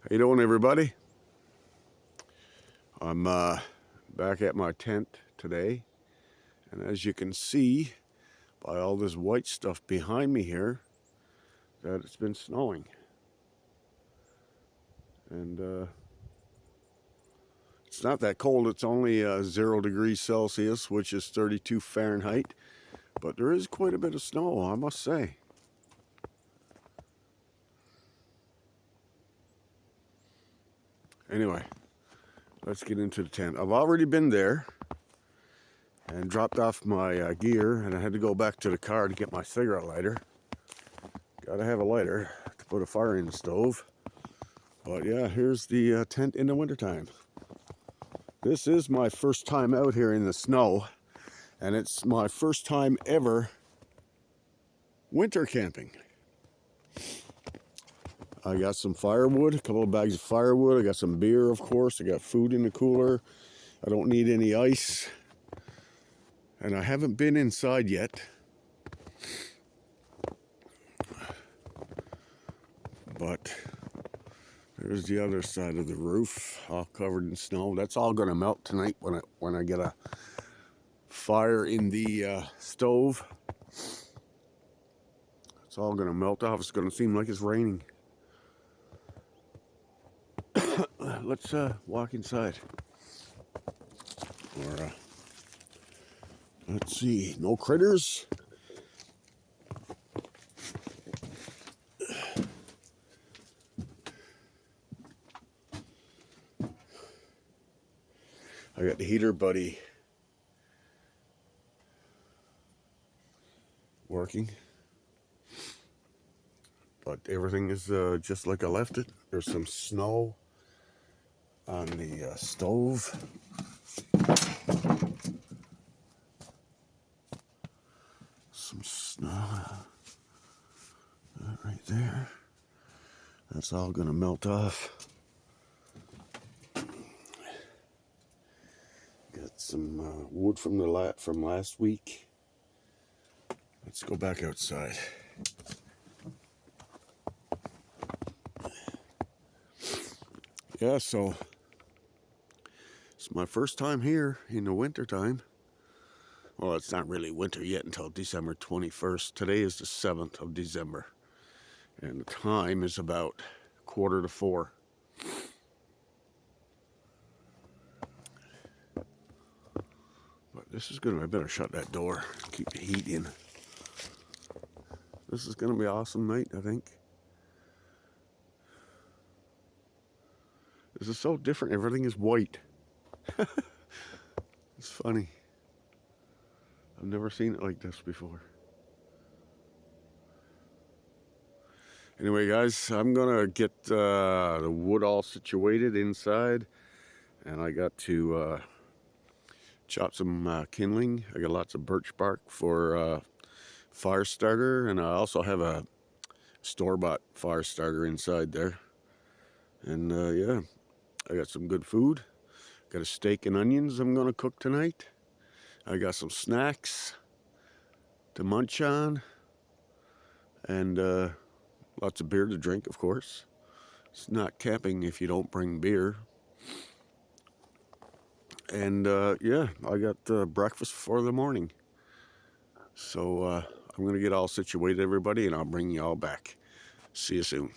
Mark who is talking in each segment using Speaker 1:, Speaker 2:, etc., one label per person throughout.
Speaker 1: How you doing, everybody? I'm back at my tent today, and as you can see by all this white stuff behind me here, that it's been snowing. And it's not that cold. It's only 0 degrees Celsius, which is 32 Fahrenheit, but there is quite a bit of snow, I must say. Anyway, let's get into the tent. I've already been there and dropped off my gear, and I had to go back to the car to get my cigarette lighter. Gotta have a lighter to put a fire in the stove. But yeah, here's the tent in the wintertime. This is my first time out here in the snow, and it's my first time ever winter camping. I got some firewood, a couple of bags of firewood. I got some beer, of course. I got food in the cooler. I don't need any ice. And I haven't been inside yet. But there's the other side of the roof, all covered in snow. That's all gonna melt tonight when I get a fire in the stove. It's all gonna melt off. It's gonna seem like it's raining. Let's walk inside. Or let's see, no critters. I got the heater buddy working, but everything is just like I left it. There's some snow on the stove. Some snow right there. That's all gonna melt off. Got some wood from from last week. Let's go back outside. Yeah, so it's my first time here in the winter time. Well, it's not really winter yet until December 21st. Today is the 7th of December, and the time is about 3:45. But this is gonna, I better shut that door, keep the heat in. This is gonna be an awesome night, I think. This is so different. Everything is white. It's funny. I've never seen it like this before. Anyway, guys, I'm gonna get the wood all situated inside, and I got to chop some kindling. I got lots of birch bark for fire starter, and I also have a store-bought fire starter inside there. And yeah, I got some good food. Got a steak and onions I'm gonna cook tonight. I got some snacks to munch on, and lots of beer to drink, of course. It's not camping if you don't bring beer. And yeah, I got breakfast for the morning. So I'm going to get all situated, everybody, and I'll bring you all back. See you soon.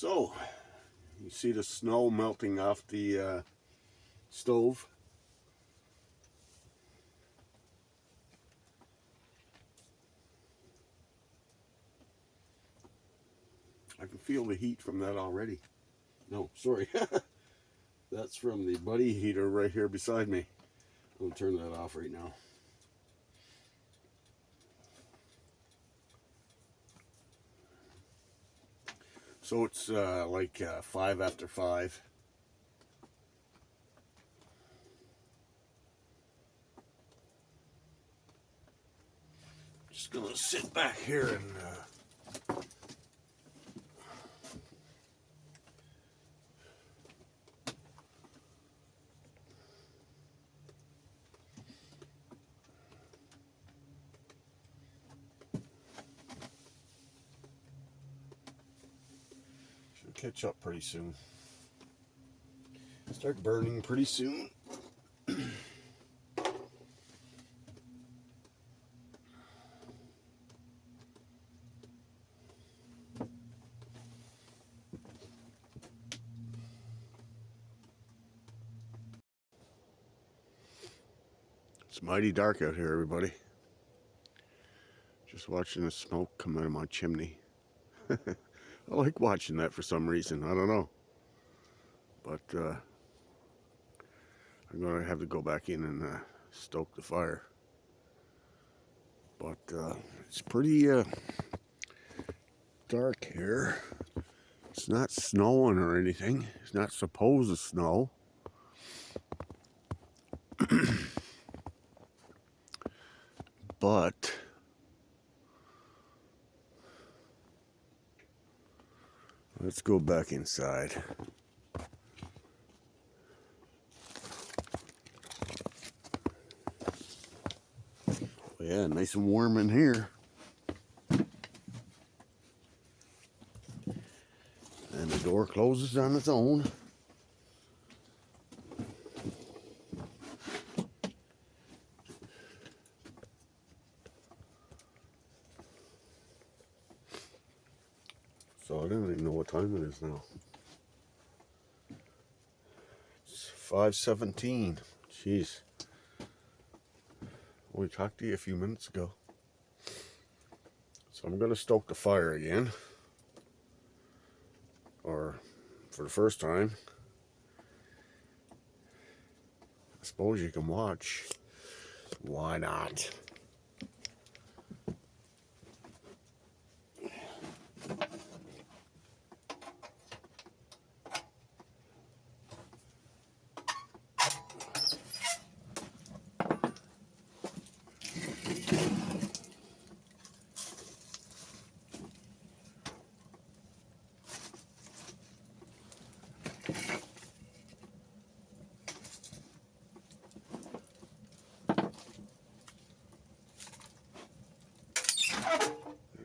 Speaker 1: So, you see the snow melting off the stove. I can feel the heat from that already. No, sorry. That's from the buddy heater right here beside me. I'm gonna turn that off right now. So it's like 5 after 5. Just gonna sit back here and should catch up pretty soon. Start burning pretty soon. It's mighty dark out here, everybody. Just watching the smoke come out of my chimney. I like watching that for some reason. I don't know. But I'm going to have to go back in and stoke the fire. But it's pretty dark here. It's not snowing or anything. It's not supposed to snow. But let's go back inside. Yeah, nice and warm in here. And the door closes on its own. So I don't even know what time it is now. It's 5:17. Jeez. We talked to you a few minutes ago. So I'm going to stoke the fire again. Or for the first time. I suppose you can watch. Why not?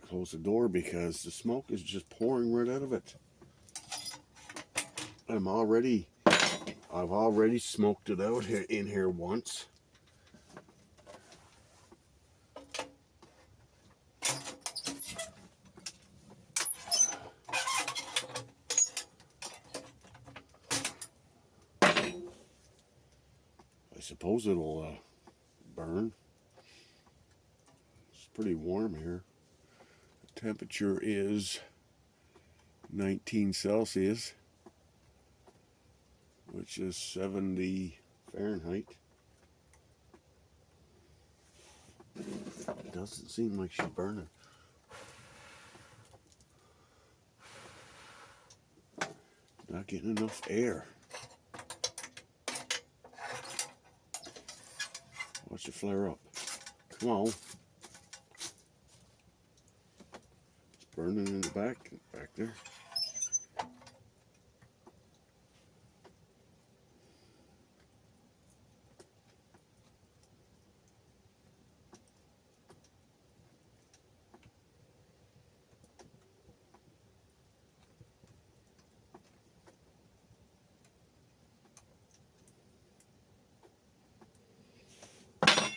Speaker 1: Close the door because the smoke is just pouring right out of it. I've already smoked it out here in here once. I suppose it'll burn. It's pretty warm here. The temperature is 19 Celsius, which is 70 Fahrenheit. It doesn't seem like she's burning. Not getting enough air. Watch it flare up. Come on. It's burning in the back there.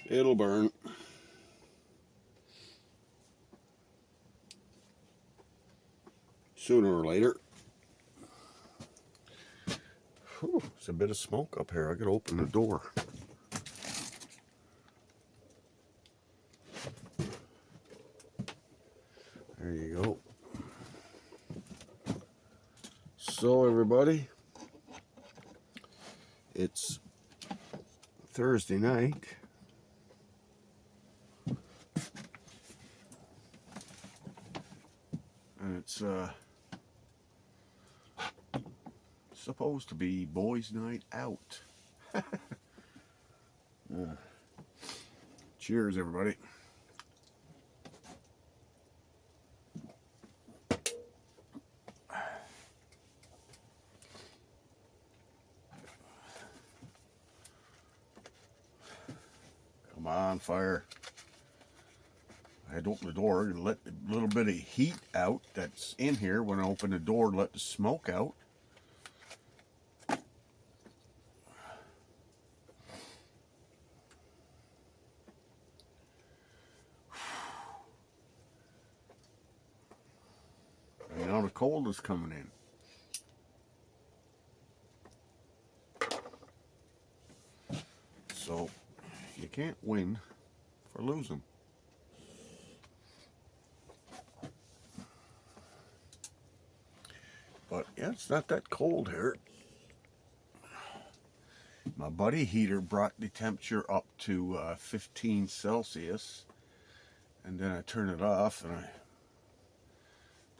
Speaker 1: It'll burn. Sooner or later. Whew, there's a bit of smoke up here. I gotta open the door. There you go. So everybody, it's Thursday night. And it's supposed to be boys' night out. Cheers, everybody. Come on, fire. I had to open the door and let a little bit of heat out that's in here. When I open the door, let the smoke out. And now the cold is coming in. So you can't win for losing. But yeah, it's not that cold here. My buddy heater brought the temperature up to 15 Celsius. And then I turned it off and I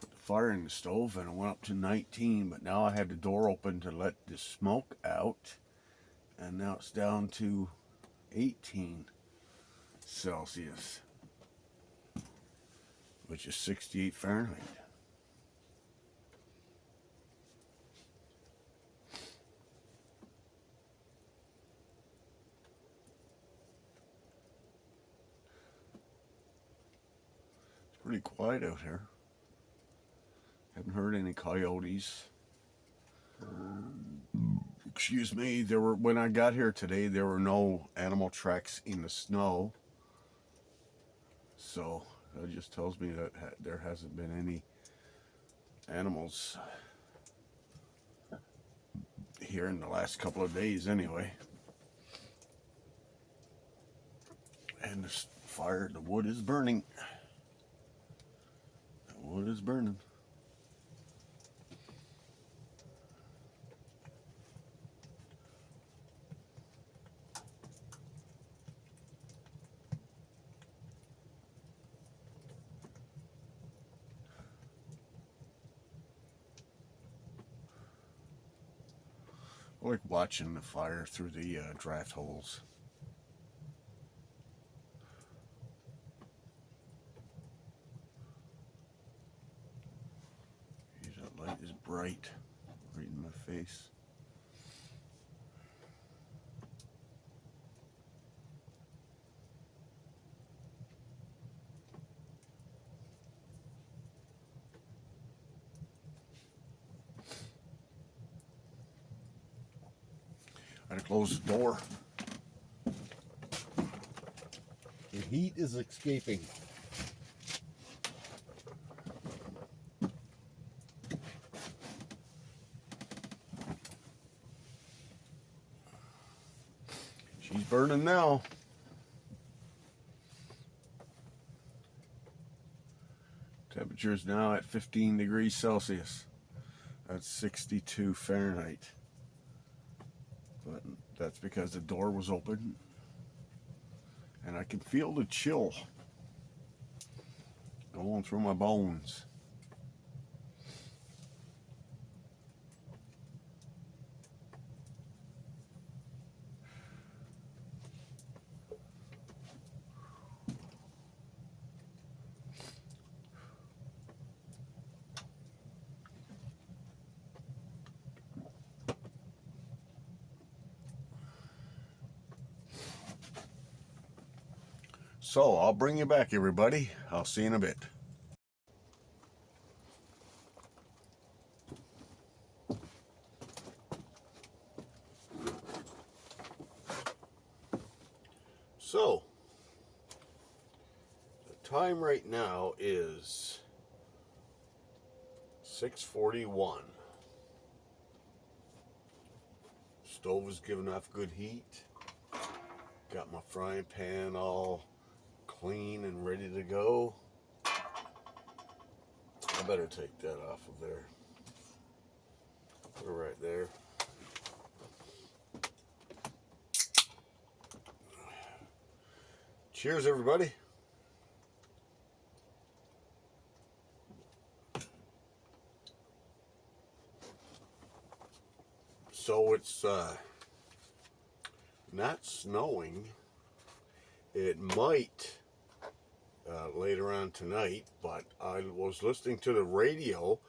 Speaker 1: put the fire in the stove and it went up to 19. But now I had the door open to let the smoke out. And now it's down to 18 Celsius, which is 68 Fahrenheit. It's pretty quiet out here. Haven't heard any coyotes. Excuse me, when I got here today, there were no animal tracks in the snow. So that just tells me that there hasn't been any animals here in the last couple of days anyway. And the fire, the wood is burning. The wood is burning. I like watching the fire through the draft holes. That light is bright, right in my face. I gotta close the door. The heat is escaping. She's burning now. Temperature is now at 15 degrees Celsius. That's 62 Fahrenheit. But that's because the door was open. And I can feel the chill going through my bones. So I'll bring you back, everybody. I'll see you in a bit. So the time right now is 6:41. Stove is giving off good heat. Got my frying pan all clean and ready to go. I better take that off of there. Put it right there. Cheers, everybody. So it's not snowing. It might later on tonight, but I was listening to the radio.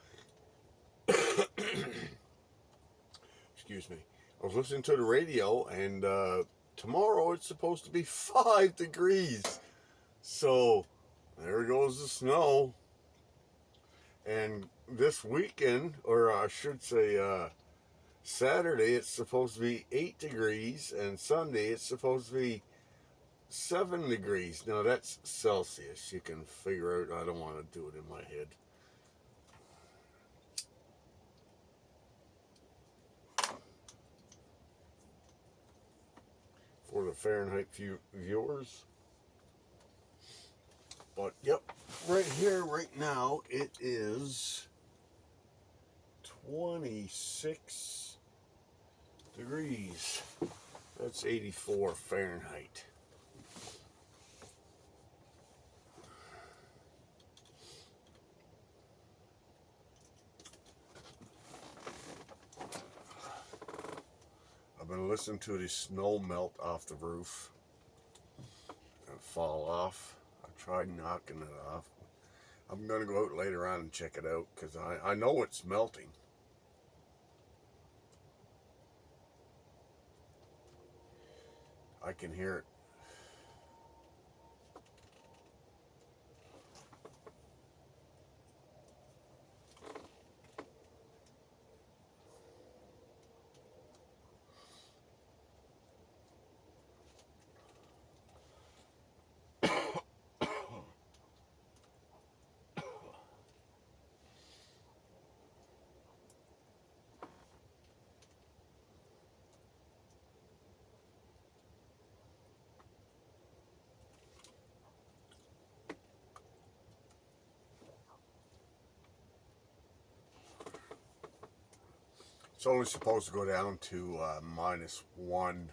Speaker 1: Excuse me. I was listening to the radio, and tomorrow it's supposed to be 5 degrees. So there goes the snow. And this weekend, or I should say Saturday, it's supposed to be 8 degrees, and Sunday it's supposed to be 7 degrees. Now that's Celsius. You can figure out. I don't want to do it in my head. For the Fahrenheit viewers. But yep, right here, right now, it is 26 degrees. That's 84 Fahrenheit. I've been listening to the snow melt off the roof and fall off. I tried knocking it off. I'm going to go out later on and check it out because I know it's melting. I can hear it. It's only supposed to go down to -1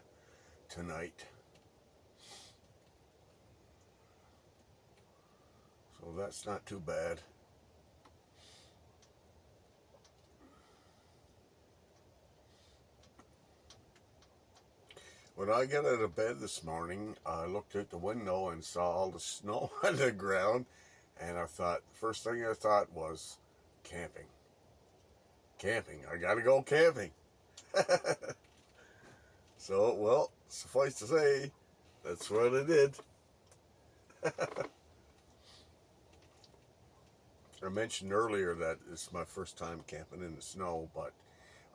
Speaker 1: tonight. So that's not too bad. When I got out of bed this morning, I looked out the window and saw all the snow on the ground, and I thought, first thing I thought was camping. Camping. I gotta go camping. So, well, suffice to say, that's what I did. I mentioned earlier that it's my first time camping in the snow, but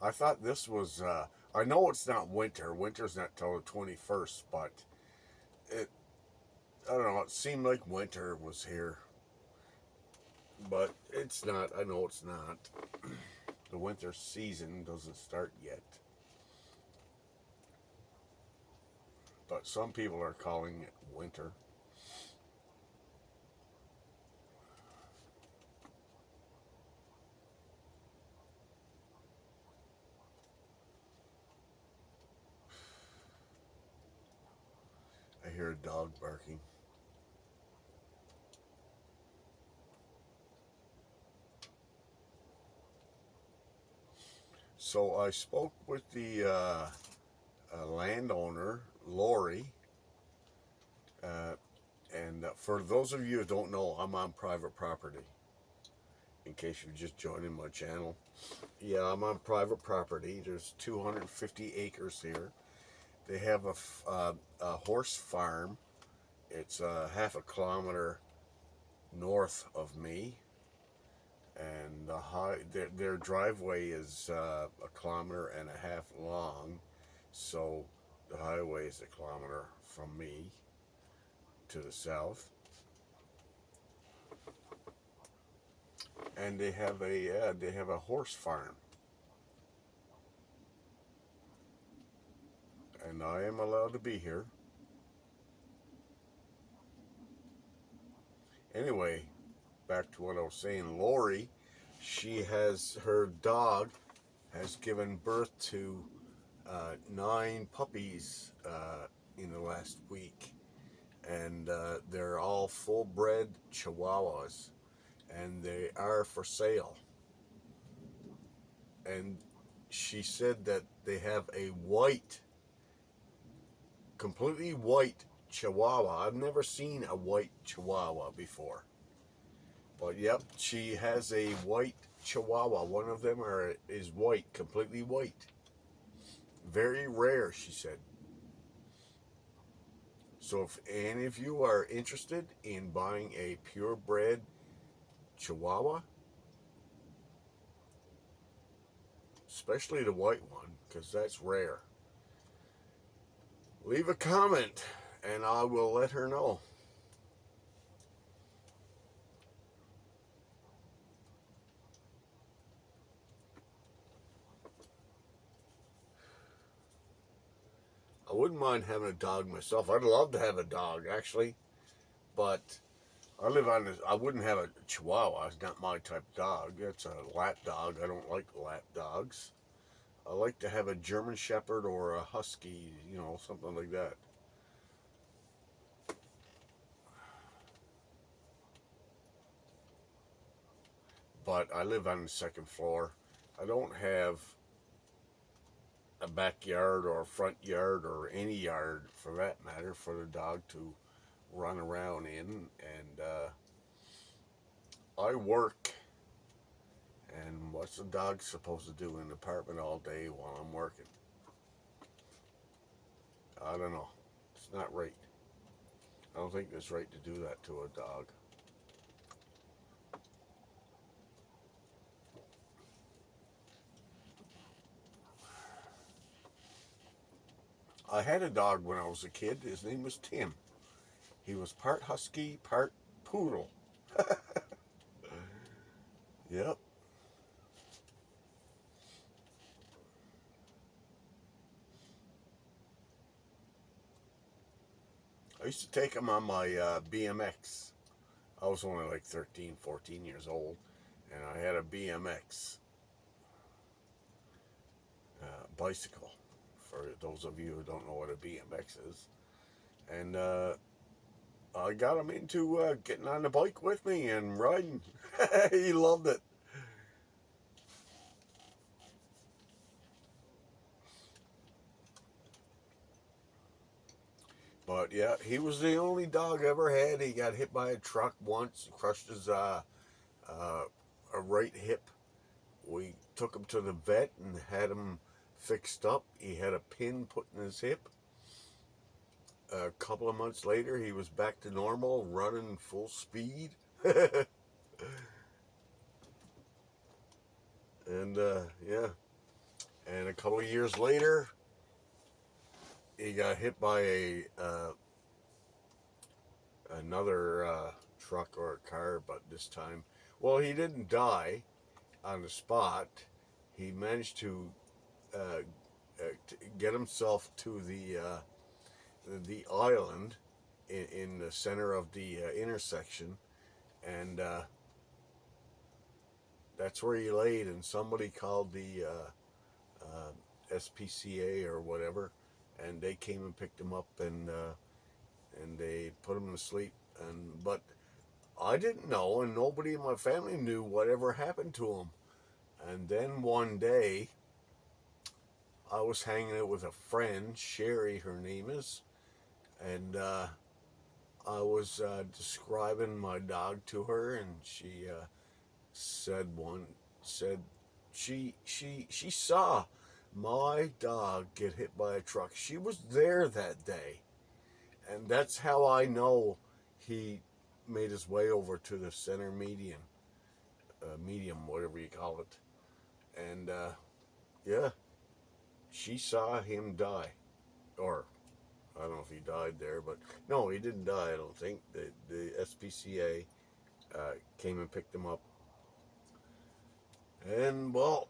Speaker 1: I thought this was, I know it's not winter. Winter's not till the 21st, but I don't know, it seemed like winter was here. But it's not. I know it's not. The winter season doesn't start yet. But some people are calling it winter. I hear a dog barking. So I spoke with the landowner, Lori, and for those of you who don't know, I'm on private property. In case you're just joining my channel, yeah, I'm on private property. There's 250 acres here. They have a horse farm. It's half a kilometer north of me, and their driveway is a kilometer and a half long, so the highway is a kilometer from me to the south. And they have a horse farm. and I am allowed to be here. Anyway, back to what I was saying. Lori, her dog has given birth to 9 puppies in the last week, and they're all full-bred Chihuahuas, and they are for sale. And she said that they have a completely white Chihuahua. I've never seen a white Chihuahua before. But yep, she has a white Chihuahua. One of them is white, completely white. Very rare, she said. So if any of you are interested in buying a purebred Chihuahua, especially the white one, because that's rare, leave a comment and I will let her know. I wouldn't mind having a dog myself. I'd love to have a dog, actually, but I wouldn't have a Chihuahua. It's not my type of dog. It's a lap dog. I don't like lap dogs. I like to have a German Shepherd or a Husky, something like that. But I live on the second floor. I don't have a backyard or a front yard or any yard, for that matter, for the dog to run around in. And I work. And what's the dog supposed to do in the apartment all day while I'm working? I don't know. It's not right. I don't think it's right to do that to a dog. I had a dog when I was a kid. His name was Tim. He was part husky, part poodle. Yep. I used to take him on my BMX. I was only like 13, 14 years old, and I had a BMX bicycle, for those of you who don't know what a BMX is. And I got him into getting on the bike with me and riding. He loved it. But yeah, he was the only dog I ever had. He got hit by a truck once, crushed his a right hip. We took him to the vet and had him fixed up. He had a pin put in his hip. A couple of months later, he was back to normal, running full speed. And yeah, and a couple of years later, he got hit by another truck or a car, but this time, well, he didn't die on the spot. He managed to get himself to the island in the center of the intersection, and that's where he laid. And somebody called the SPCA or whatever, and they came and picked him up, and they put him to sleep. But I didn't know, and nobody in my family knew whatever happened to him. And then one day, I was hanging out with a friend, Sherry, her name is, and I was describing my dog to her, and she said said she saw my dog get hit by a truck. She was there that day, and that's how I know he made his way over to the center medium, whatever you call it, and yeah, she saw him die, or I don't know if he died there, but no, he didn't die. I don't think the SPCA came and picked him up, and well,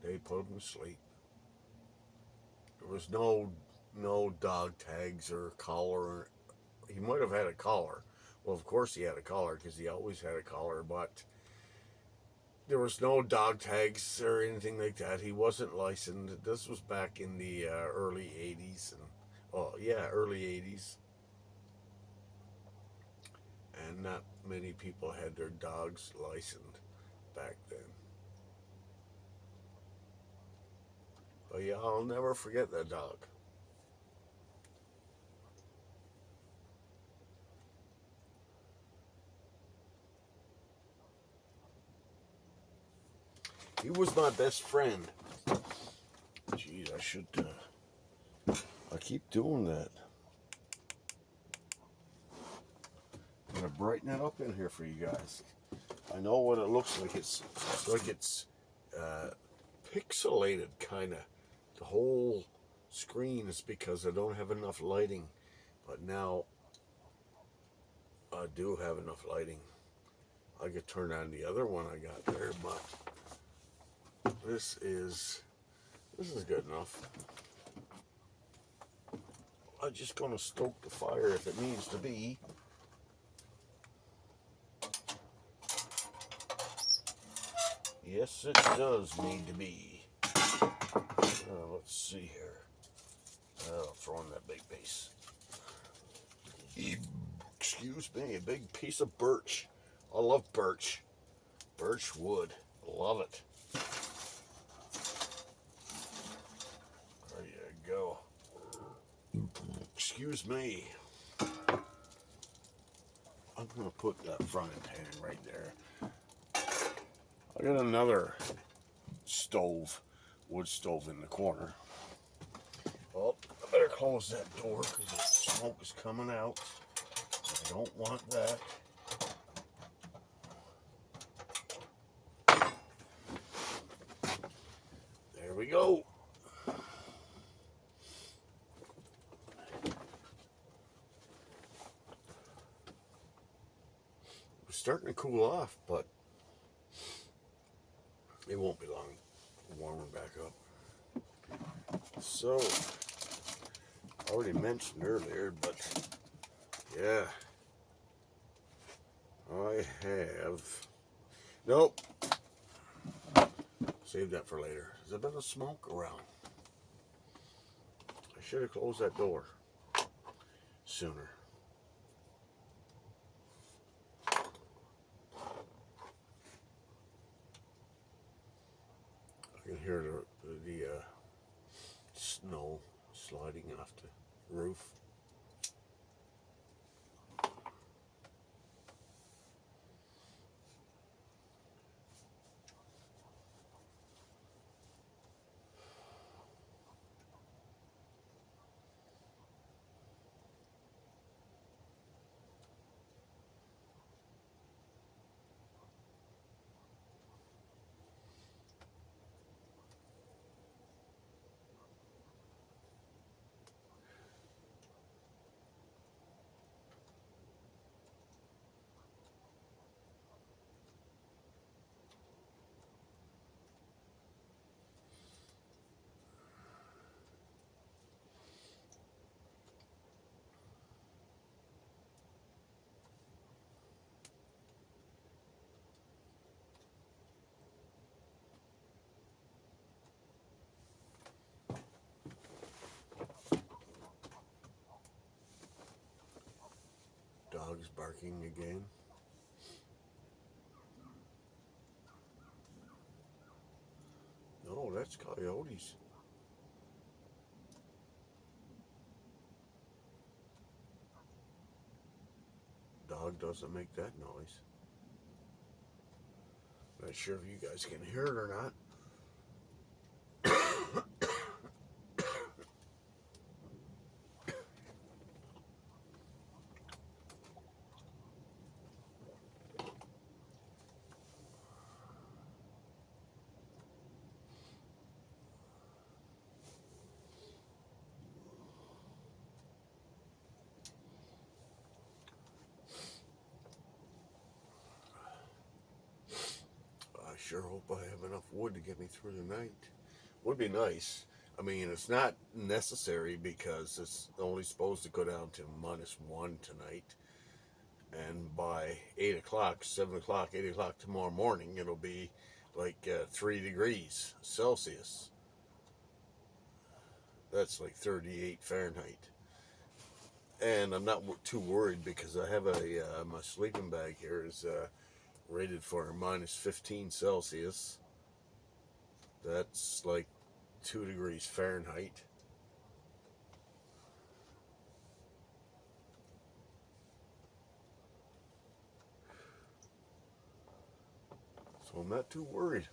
Speaker 1: they put him to sleep. There was no dog tags or collar. He might have had a collar. Well, of course he had a collar because he always had a collar, but there was no dog tags or anything like that. He wasn't licensed. This was back in the early 80s. And, oh, yeah, early 80s. And not many people had their dogs licensed back then. But yeah, I'll never forget that dog. He was my best friend. Jeez, I should. I keep doing that. I'm gonna brighten it up in here for you guys. I know what it looks like. It's like it's uh, pixelated, kind of. The whole screen is because I don't have enough lighting. But now I do have enough lighting. I could turn on the other one I got there, but this is good enough. I'm just gonna stoke the fire if it needs to be. Yes, it does need to be. Let's see here. I'll throw in that big piece. Excuse me, a big piece of birch. I love birch. Birch wood. Love it. There you go. Excuse me. I'm going to put that frying pan right there. I got another stove, wood stove in the corner. Well, I better close that door because the smoke is coming out. I don't want that. There we go. It's starting to cool off, but it won't be long. Warming back up. So, I already mentioned earlier, but yeah, I have. Nope. Save that for later. There's a bit of smoke around. I should have closed that door sooner. I can hear the snow sliding off the roof. Dogs barking again. No, that's coyotes. Dog doesn't make that noise. Not sure if you guys can hear it or not. I sure hope I have enough wood to get me through the night. Would be nice. I mean, it's not necessary because it's only supposed to go down to -1 tonight. And by 8 o'clock, 7 o'clock, 8 o'clock tomorrow morning, it'll be like 3 degrees Celsius. That's like 38 Fahrenheit. And I'm not too worried because I have my sleeping bag here is rated for -15 Celsius. That's like 2 degrees Fahrenheit. So I'm not too worried.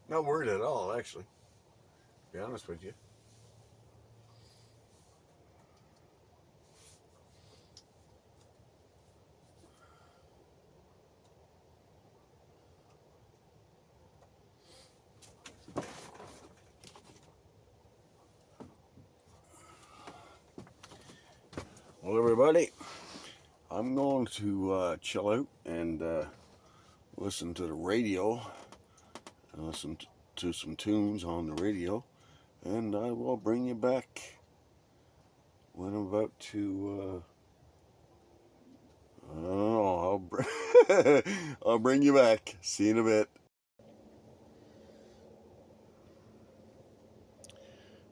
Speaker 1: Not worried at all, actually. To be honest with you. Well, everybody, I'm going to chill out and listen to the radio and listen to some tunes on the radio, and I will bring you back when I'm about to I don't know, I'll bring you back. See you in a bit.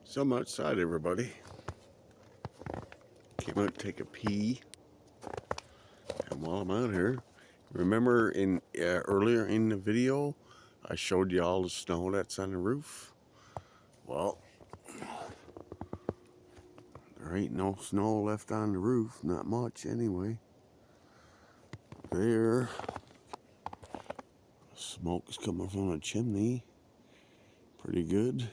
Speaker 1: So I'm outside, everybody. Came out to take a pee, and while I'm out here, remember in earlier in the video I showed you all the snow that's on the roof? Well, there ain't no snow left on the roof, not much anyway. There, smoke's coming from a chimney, pretty good.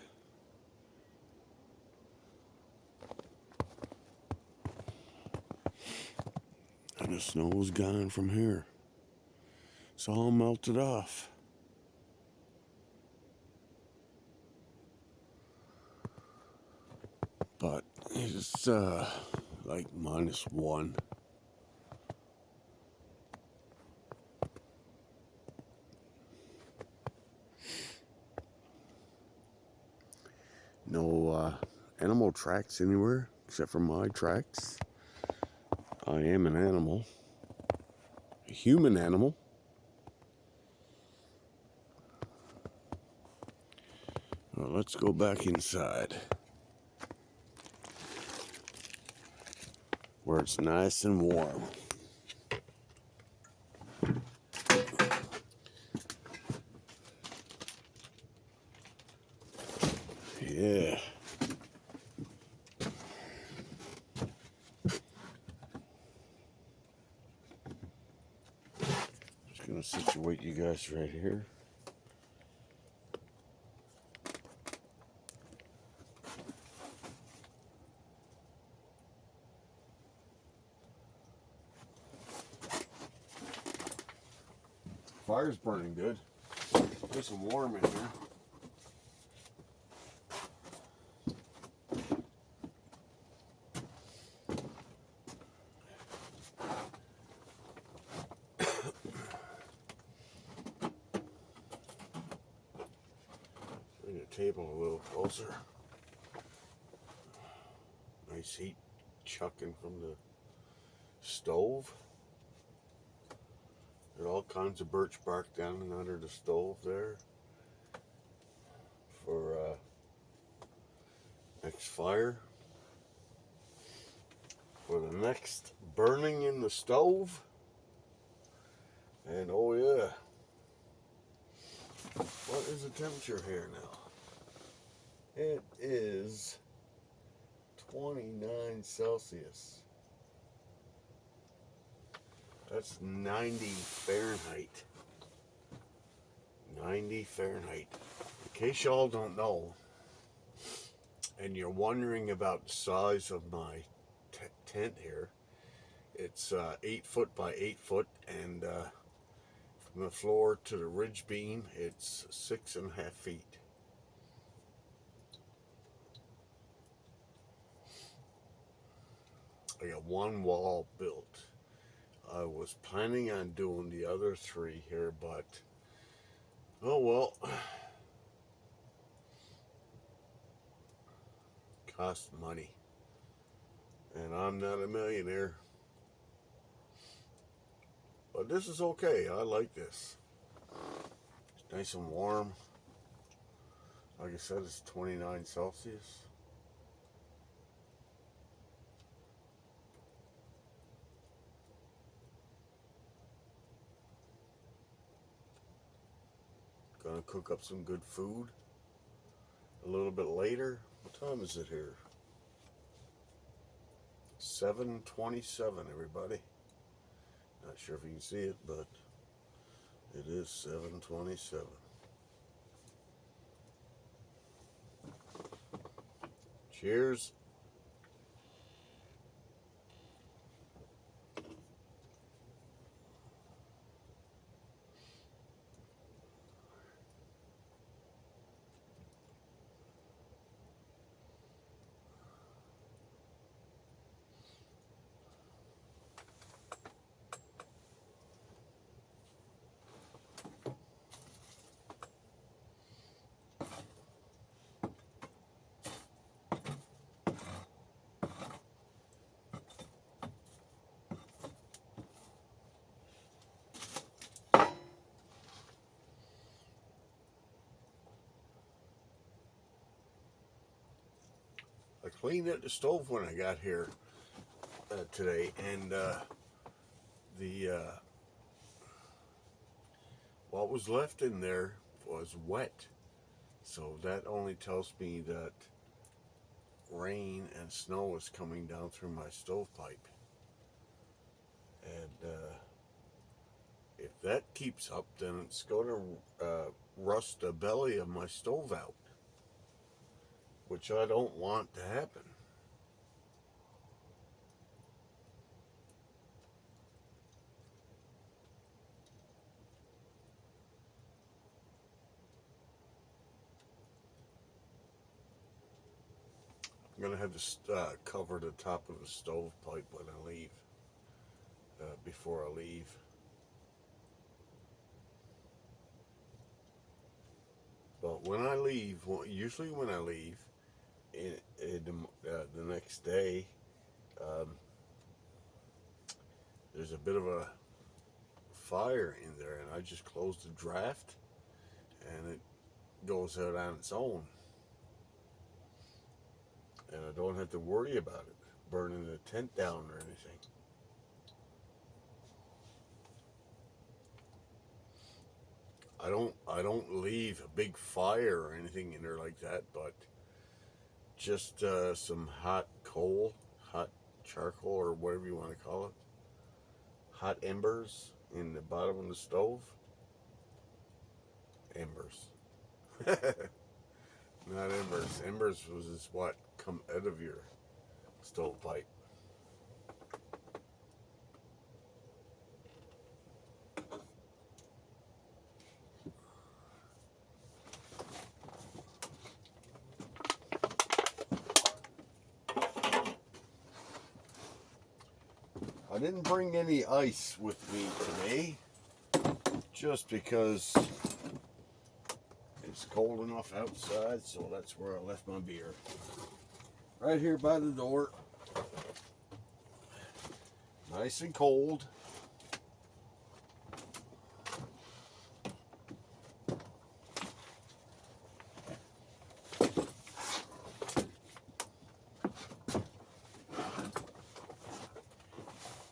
Speaker 1: And the snow's gone from here. It's all melted off. But it's like -1. No animal tracks anywhere except for my tracks. I am an animal, a human animal. Well, let's go back inside where it's nice and warm. Yeah. Just gonna situate you guys right here. Fire's burning good. Nice and warm in here. Bring the table a little closer. Nice heat chucking from the stove. There's all kinds of birch bark down and under the stove there for next fire. For the next burning in the stove. And oh yeah, what is the temperature here now? It is 29 Celsius. That's 90 Fahrenheit. 90 Fahrenheit. In case y'all don't know, and you're wondering about the size of my tent here, it's 8 foot by 8 foot, and from the floor to the ridge beam, it's 6.5 feet. I got one wall built. I was planning on doing the other 3 here, but oh well. costs money. And I'm not a millionaire. But this is okay. I like this. It's nice and warm. Like I said, it's 29 Celsius. Gonna cook up some good food a little bit later. What time is it here? 7:27, everybody. Not sure if you can see it, but it is 7:27. Cheers. I cleaned out the stove when I got here today, and the what was left in there was wet. So that only tells me that rain and snow is coming down through my stovepipe. And if that keeps up, then it's going to rust the belly of my stove out, which I don't want to happen. I'm going to have to cover the top of the stovepipe when I leave, before I leave. But when I leave, usually when I leave, the next day, there's a bit of a fire in there, and I just close the draft, and it goes out on its own. And I don't have to worry about it burning the tent down or anything. I don't leave a big fire or anything in there like that, but just some hot coal, hot charcoal, or whatever you want to call it, hot embers in the bottom of the stove. Embers. Not embers. Embers was what come out of your stovepipe. I didn't bring any ice with me today, just because it's cold enough outside, so that's where I left my beer. Right here by the door. Nice and cold.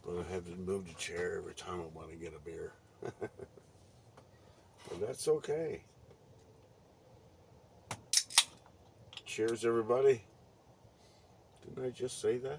Speaker 1: But I have to move the chair every time I want to get a beer. But that's okay. Cheers, everybody. Didn't I just say that?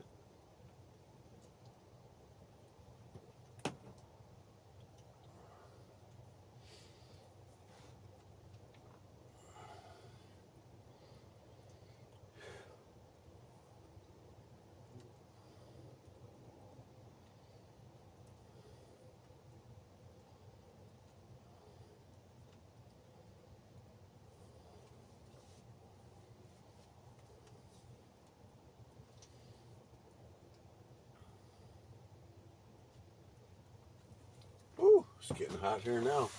Speaker 1: Ooh, it's getting hot here now.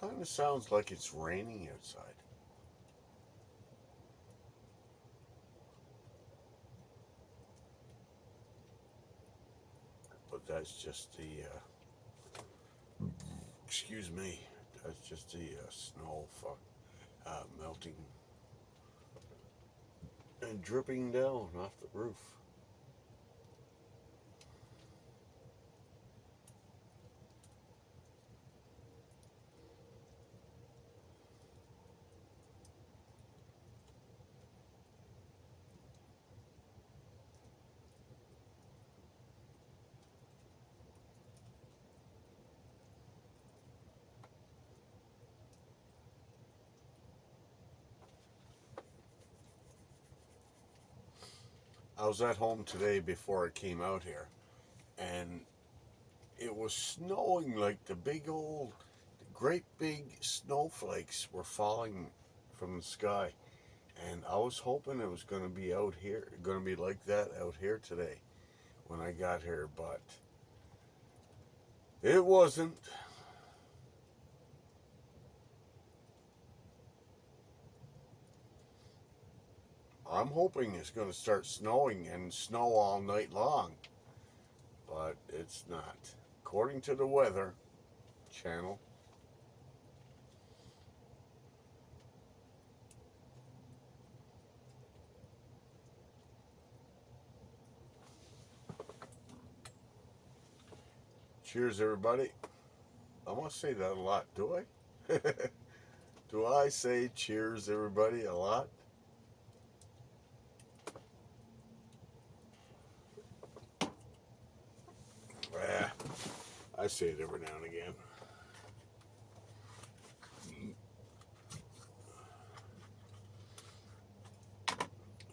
Speaker 1: kind of sounds like it's raining outside. But that's just the, excuse me, that's just the snow melting and dripping down off the roof. I was at home today before I came out here, and it was snowing like the great big snowflakes were falling from the sky. And I was hoping it was going to be out here, going to be like that out here today when I got here, but it wasn't. I'm hoping it's going to start snowing and snow all night long, but it's not. According to the weather channel. Cheers, everybody. I must say that a lot, do I? Do I say cheers, everybody, a lot? Yeah, I say it every now and again.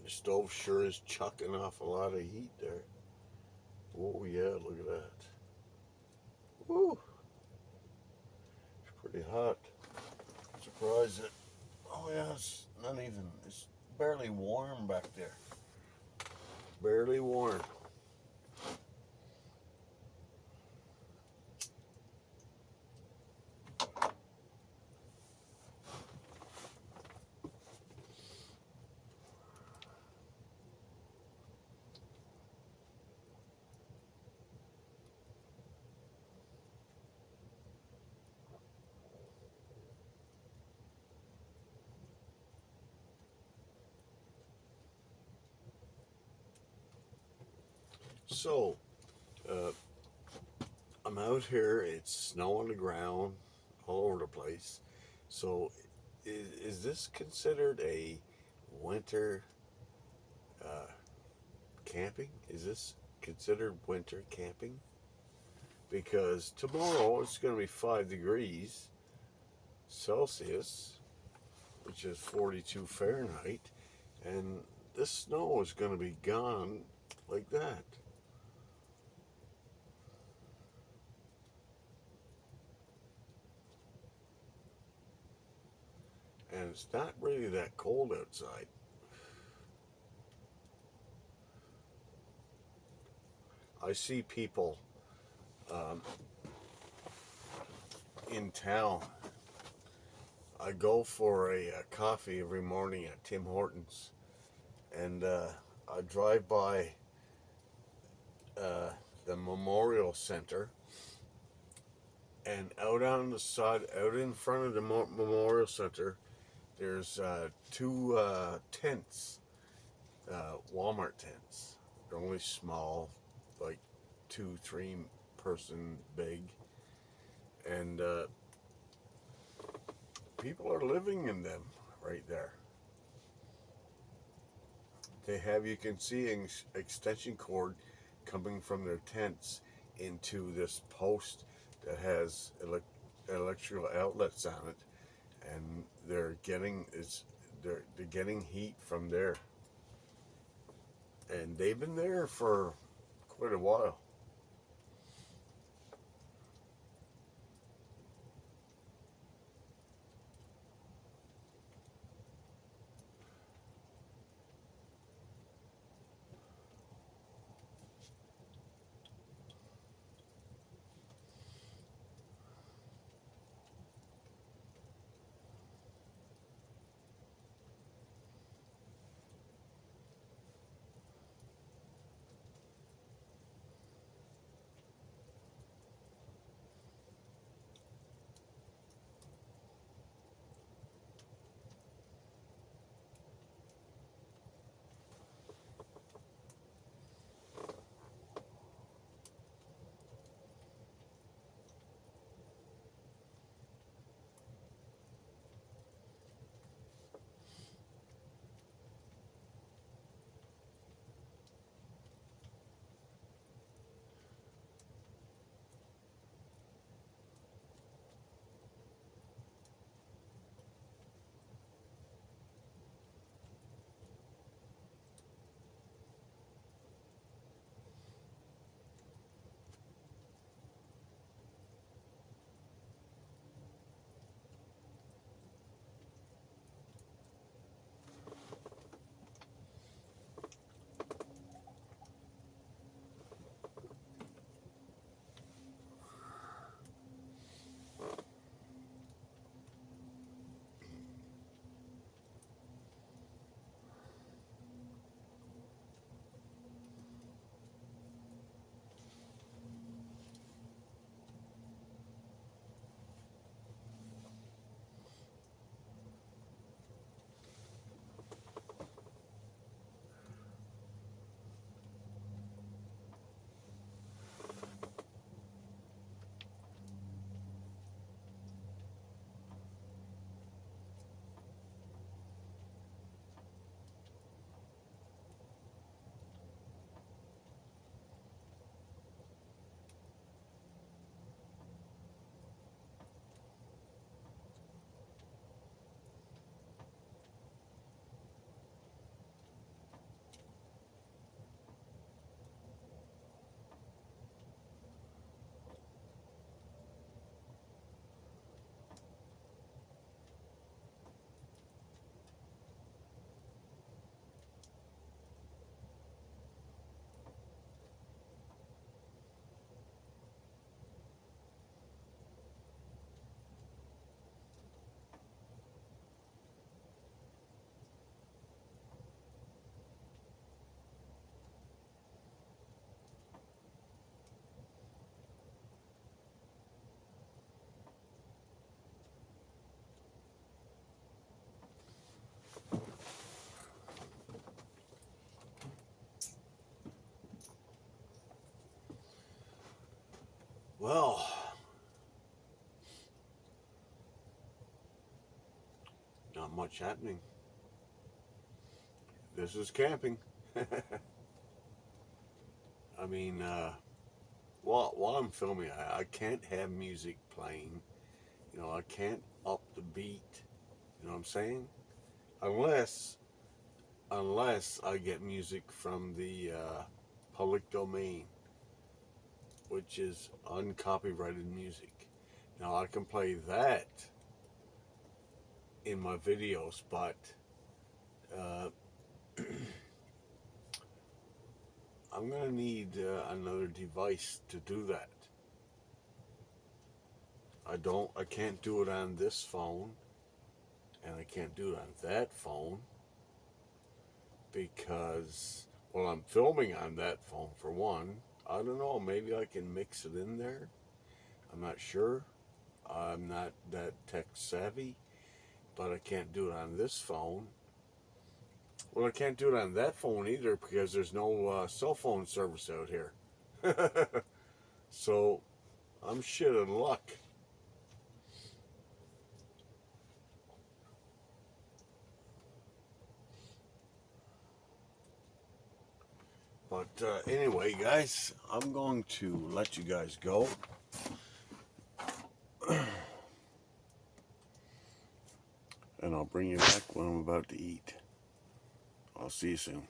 Speaker 1: The stove sure is chucking off a lot of heat there. Oh yeah, look at that. Woo! It's pretty hot. Surprised it. Oh yeah, it's not even. It's barely warm back there. Barely warm. So, uh, I'm out here. It's snow on the ground, all over the place. So, is this considered a winter camping? Is this considered winter camping? Because tomorrow it's going to be 5 degrees Celsius, which is 42 Fahrenheit, and this snow is going to be gone like that. And it's not really that cold outside. I see people in town. I go for a coffee every morning at Tim Hortons, and I drive by the Memorial Center, and out on the side, out in front of the Memorial Center, there's two tents, Walmart tents. They're only small, like 2-3 person big, and people are living in them right there. They have, you can see an extension cord coming from their tents into this post that has electrical outlets on it, and they're getting heat from there, and they've been there for quite a while. Well, not much happening. This is camping. I mean, while I'm filming, I can't have music playing. You know, I can't up the beat. You know what I'm saying? Unless I get music from the public domain, which is uncopyrighted music. Now I can play that in my videos, but uh, I'm gonna need another device to do that. I can't do it on this phone, and I can't do it on that phone because, well, I'm filming on that phone for one. I don't know, maybe I can mix it in there. I'm not sure. I'm not that tech savvy, but I can't do it on this phone. Well, I can't do it on that phone either because there's no cell phone service out here. So I'm shit out of luck. But anyway, guys, I'm going to let you guys go. And I'll bring you back when I'm about to eat. I'll see you soon.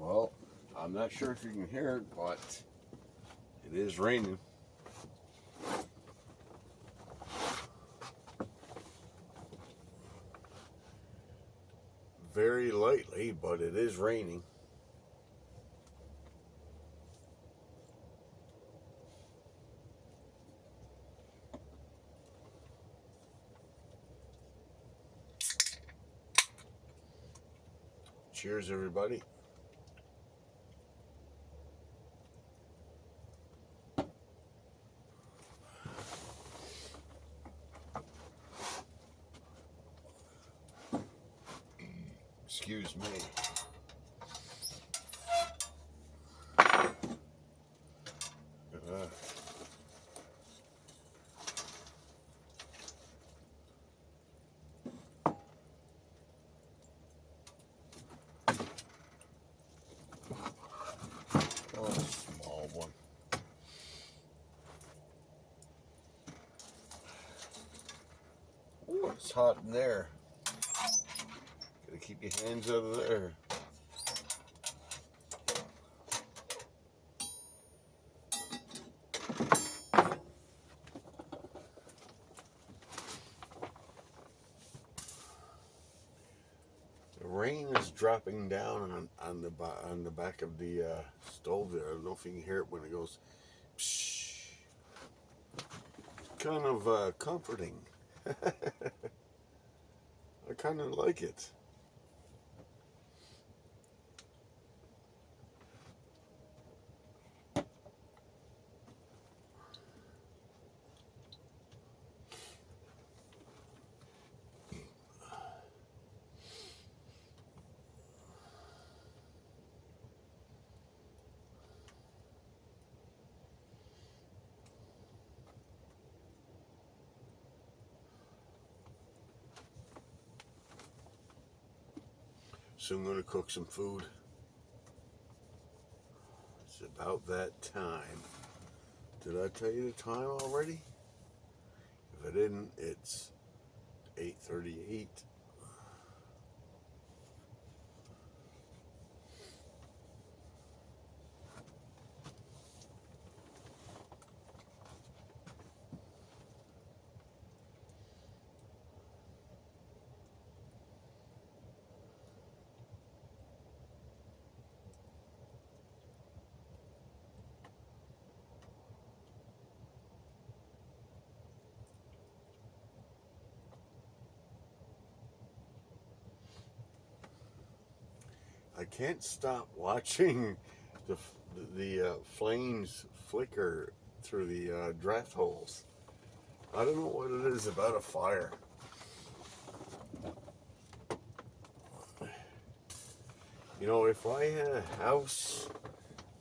Speaker 1: Well, I'm not sure if you can hear it, but it is raining. Very lightly, but it is raining. Cheers, everybody. Excuse me. Oh, small one. Ooh, it's hot in there. Gotta keep your hands out of there. The rain is dropping down on the back of the stove there. I don't know if you can hear it when it goes psh. Kind of comforting. I kind of like it. So I'm going to cook some food. It's about that time. Did I tell you the time already? If I didn't, it's 8:38. I can't stop watching the flames flicker through the draft holes. I don't know what it is about a fire. You know, if I had a house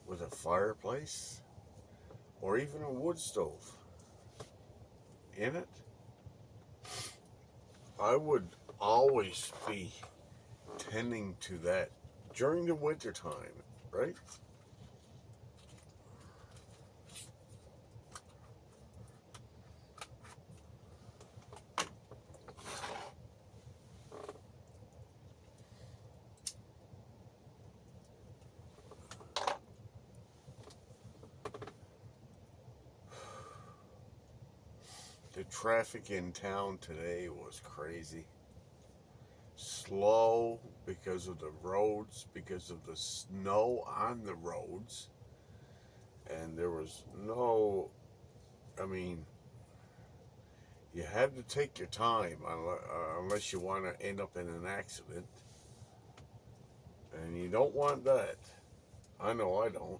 Speaker 1: with a fireplace or even a wood stove in it, I would always be tending to that during the winter time, right? The traffic in town today was crazy. Slow because of the roads, because of the snow on the roads. And there was no, I mean, you have to take your time unless you want to end up in an accident. And you don't want that. I know I don't.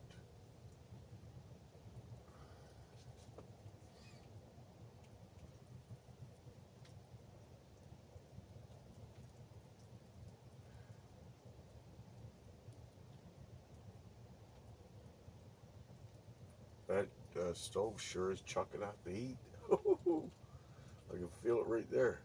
Speaker 1: That stove sure is chucking out the heat. I can feel it right there.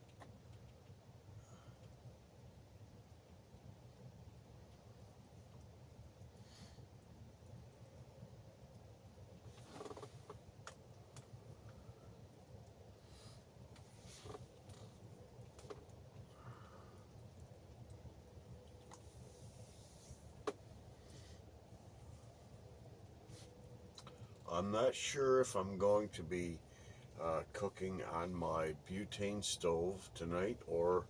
Speaker 1: I'm not sure if I'm going to be cooking on my butane stove tonight or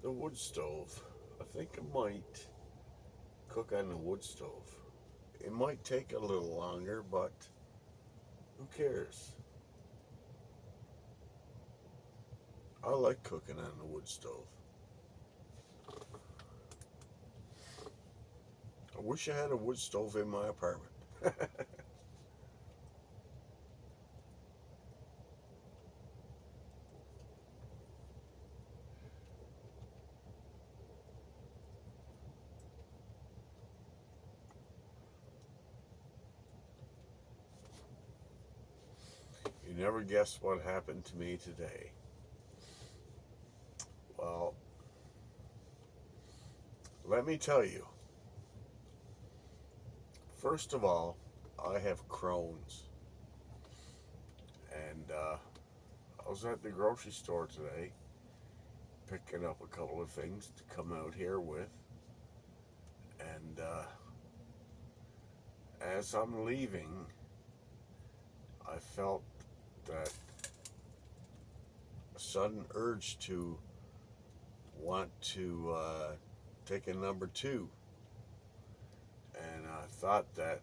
Speaker 1: the wood stove. I think I might cook on the wood stove. It might take a little longer, but who cares? I like cooking on the wood stove. I wish I had a wood stove in my apartment. You never guess what happened to me today. Well, let me tell you. First of all, I have Crohn's. And I was at the grocery store today picking up a couple of things to come out here with. And as I'm leaving, I felt that sudden urge to want to take a number two. And I thought that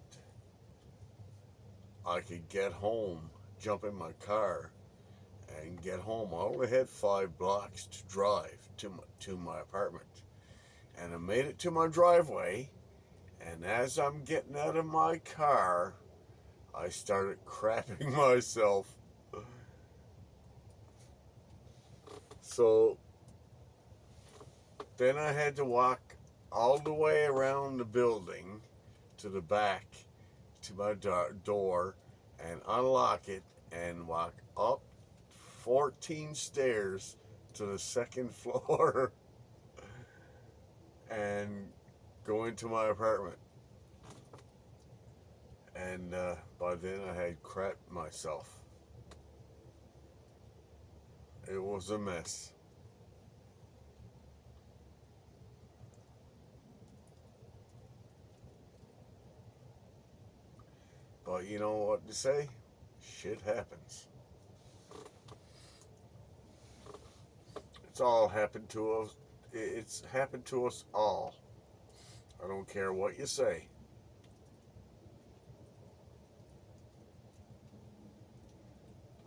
Speaker 1: I could get home, jump in my car, and get home. I only had 5 blocks to drive to my apartment. And I made it to my driveway. And as I'm getting out of my car, I started crapping myself. So then I had to walk all the way around the building to the back to my door and unlock it and walk up 14 stairs to the second floor and go into my apartment. And by then I had crapped myself. It was a mess. But you know what to say? Shit happens. It's all happened to us. It's happened to us all. I don't care what you say.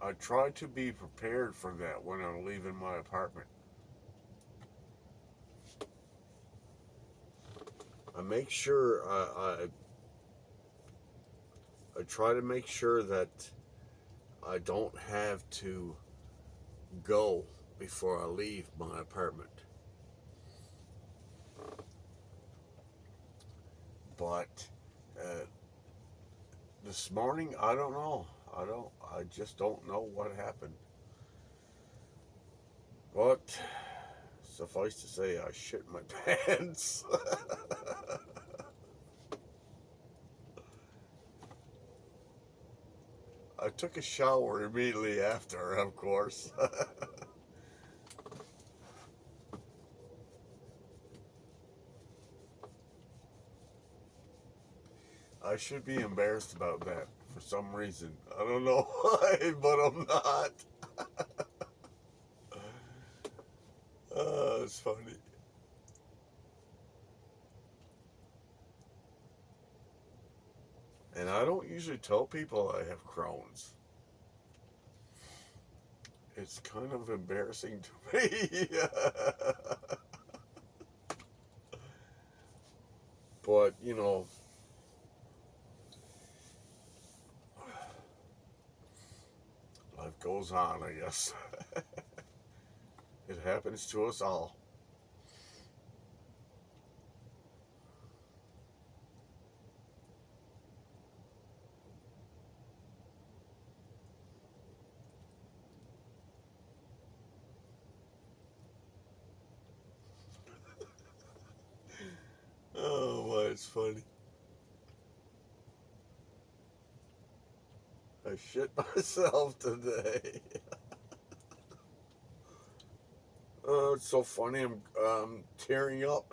Speaker 1: I try to be prepared for that when I'm leaving my apartment. I make sure I try to make sure that I don't have to go before I leave my apartment. But this morning, I don't know. I just don't know what happened. But suffice to say, I shit my pants. I took a shower immediately after, of course. I should be embarrassed about that for some reason. I don't know why, but I'm not. It's funny. And I don't usually tell people I have Crohn's. It's kind of embarrassing to me. But, life goes on, I guess. It happens to us all. Oh, why, it's funny. I shit myself today. Oh, it's so funny. I'm tearing up.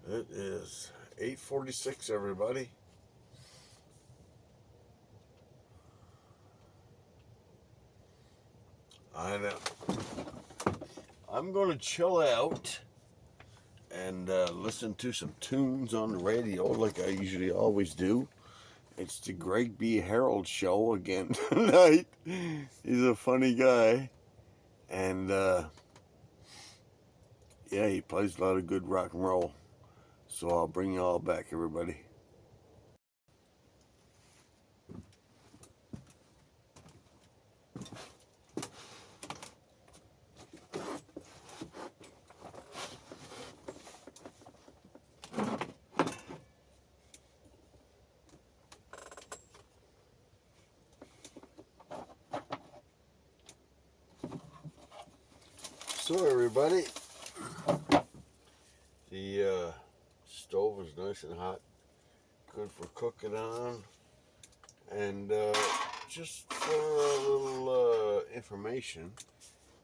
Speaker 1: It is 8:46, everybody. I know. I'm going to chill out and listen to some tunes on the radio like I usually always do. It's the Greg B. Harold show again tonight. He's a funny guy. And yeah, he plays a lot of good rock and roll. So I'll bring you all back, everybody. So everybody, the stove is nice and hot, good for cooking on, and just for a little information,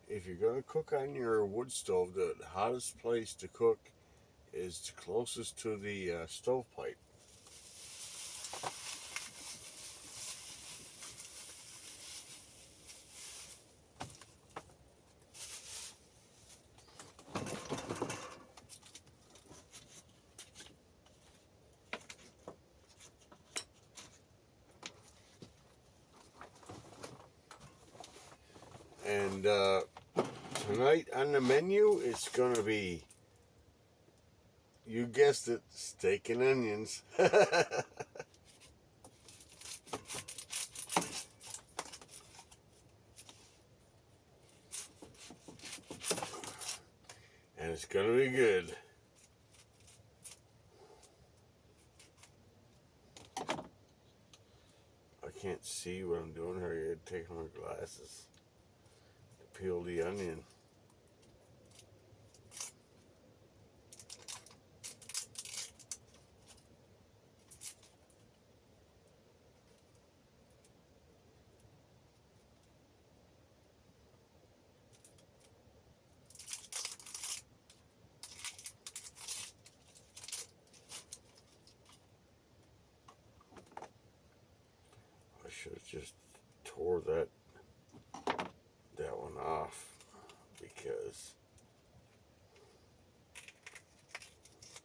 Speaker 1: if you're going to cook on your wood stove, the hottest place to cook is closest to the stovepipe. And tonight on the menu, it's going to be, you guessed it, steak and onions. And it's going to be good. I can't see what I'm doing here. I gotta take my glasses to peel the onion. I should have just tore that one off because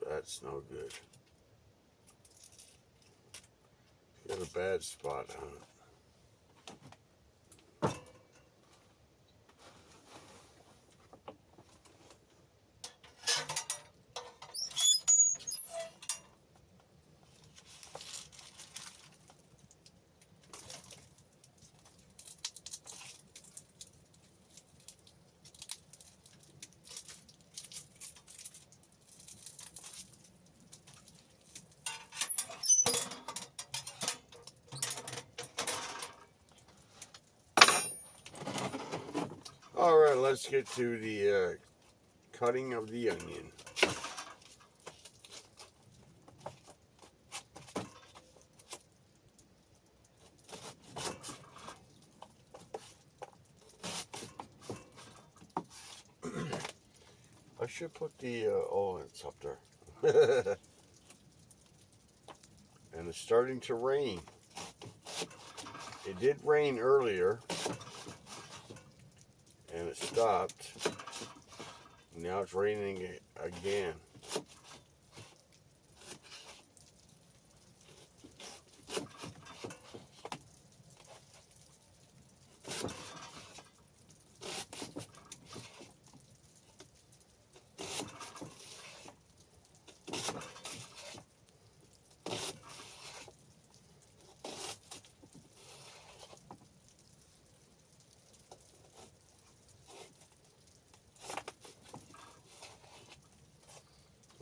Speaker 1: that's no good. Got a bad spot on it. let's get to the cutting of the onion. I should put the, it's up there. And it's starting to rain. It did rain earlier, and it stopped. Now it's raining again.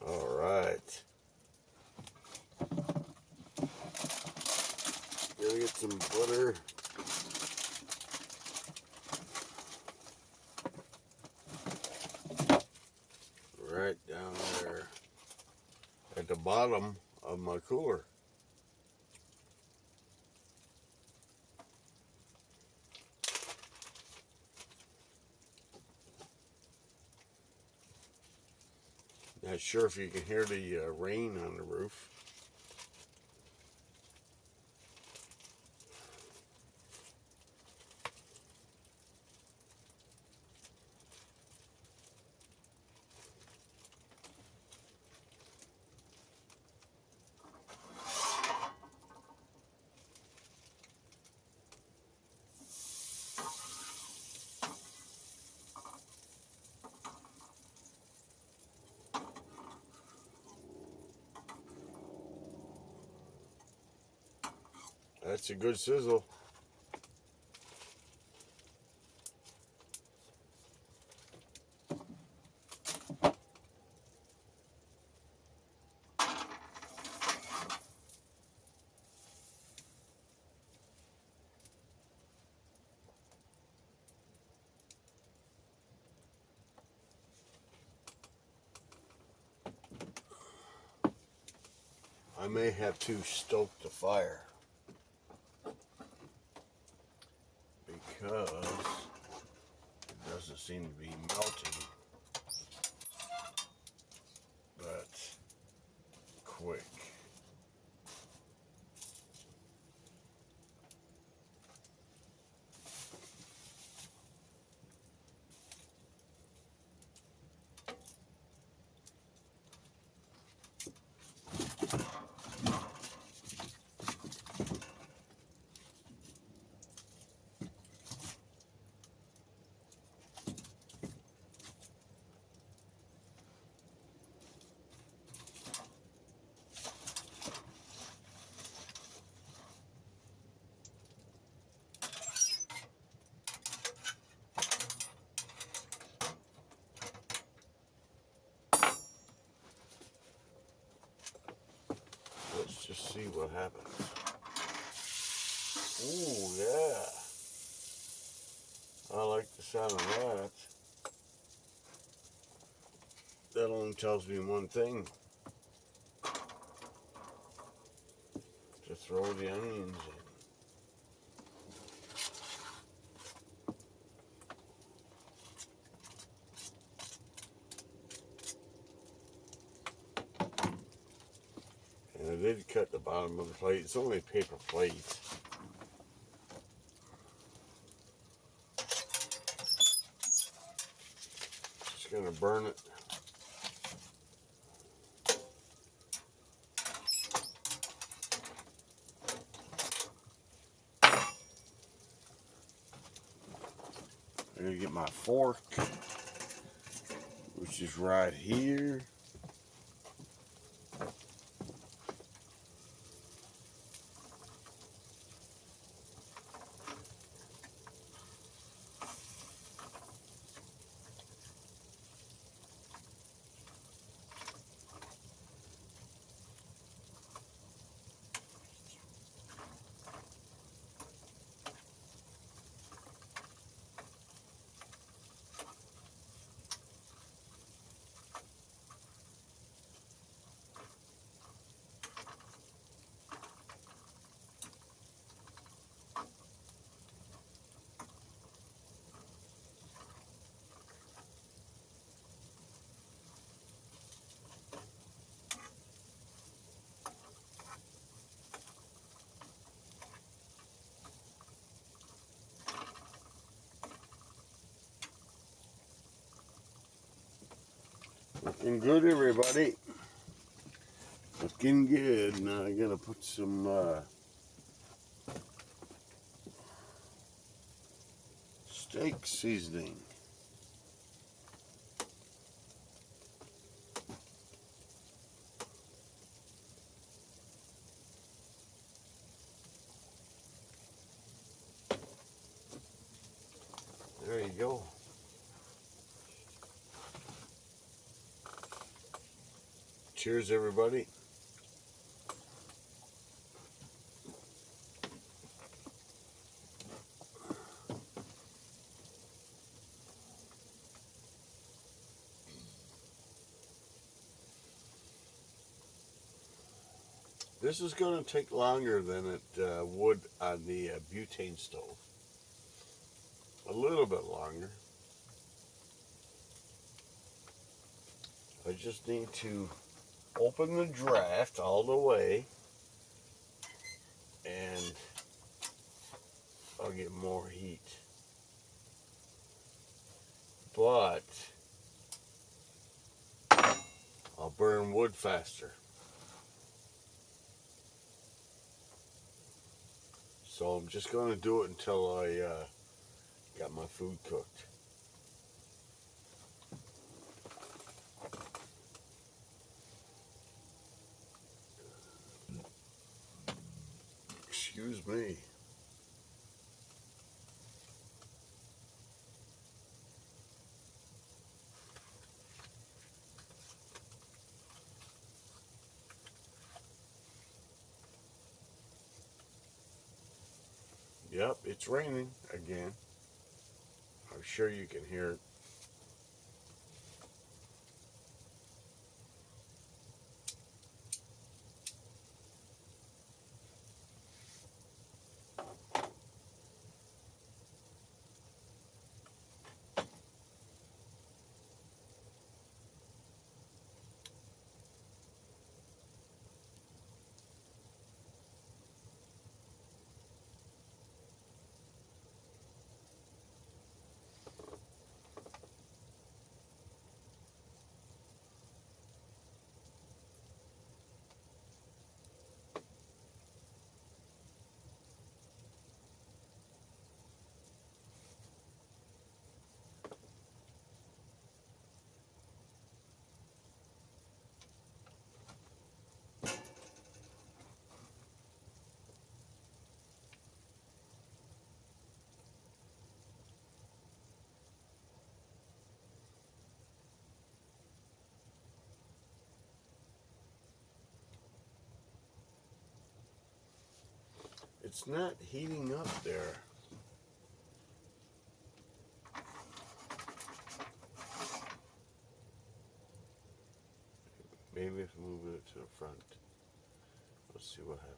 Speaker 1: All right. Gonna get some butter. Right down there at the bottom of my cooler. Not sure if you can hear the rain on the roof. That's a good sizzle. I may have to stoke the fire because it doesn't seem to be melting that quick. Let's just see what happens. Ooh, yeah. I like the sound of that. That only tells me one thing. To throw the onions in. And I did cut the bottom of the plate. It's only a paper plate. Just gonna burn it. I'm gonna get my fork, which is right here. Looking good, everybody. Looking good. Now I gotta put some steak seasoning. There you go. Cheers, everybody. This is going to take longer than it would on the butane stove. A little bit longer. I just need to open the draft all the way and I'll get more heat. But I'll burn wood faster. So I'm just going to do it until I got my food cooked. Excuse me. Yep, it's raining again. I'm sure you can hear it. It's not heating up there. Maybe if I move it to the front. Let's see what happens.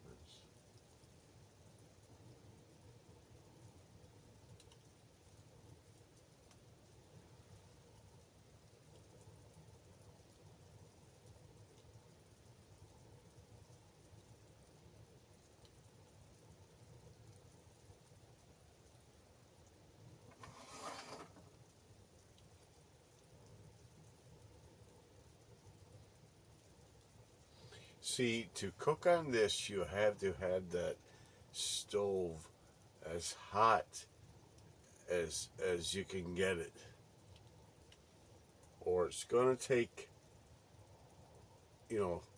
Speaker 1: See, to cook on this, you have to have that stove as hot as you can get it, or it's going to take,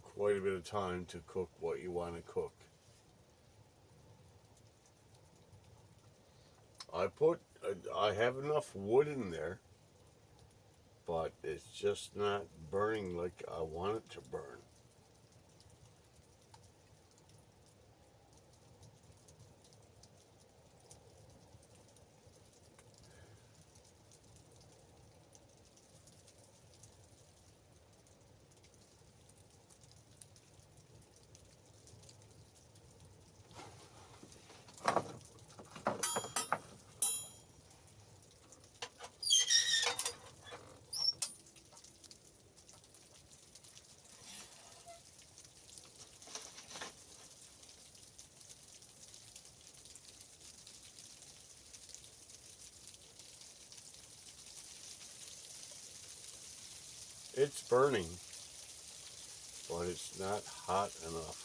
Speaker 1: quite a bit of time to cook what you want to cook. I have enough wood in there, but it's just not burning like I want it to burn. It's burning, but it's not hot enough.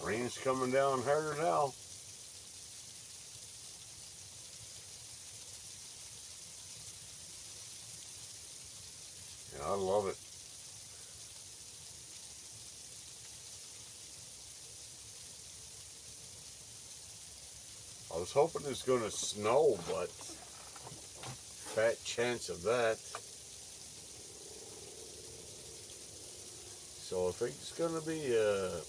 Speaker 1: Rain's coming down harder now. Yeah, I love it. I was hoping it's going to snow, but fat chance of that. So I think it's going to be a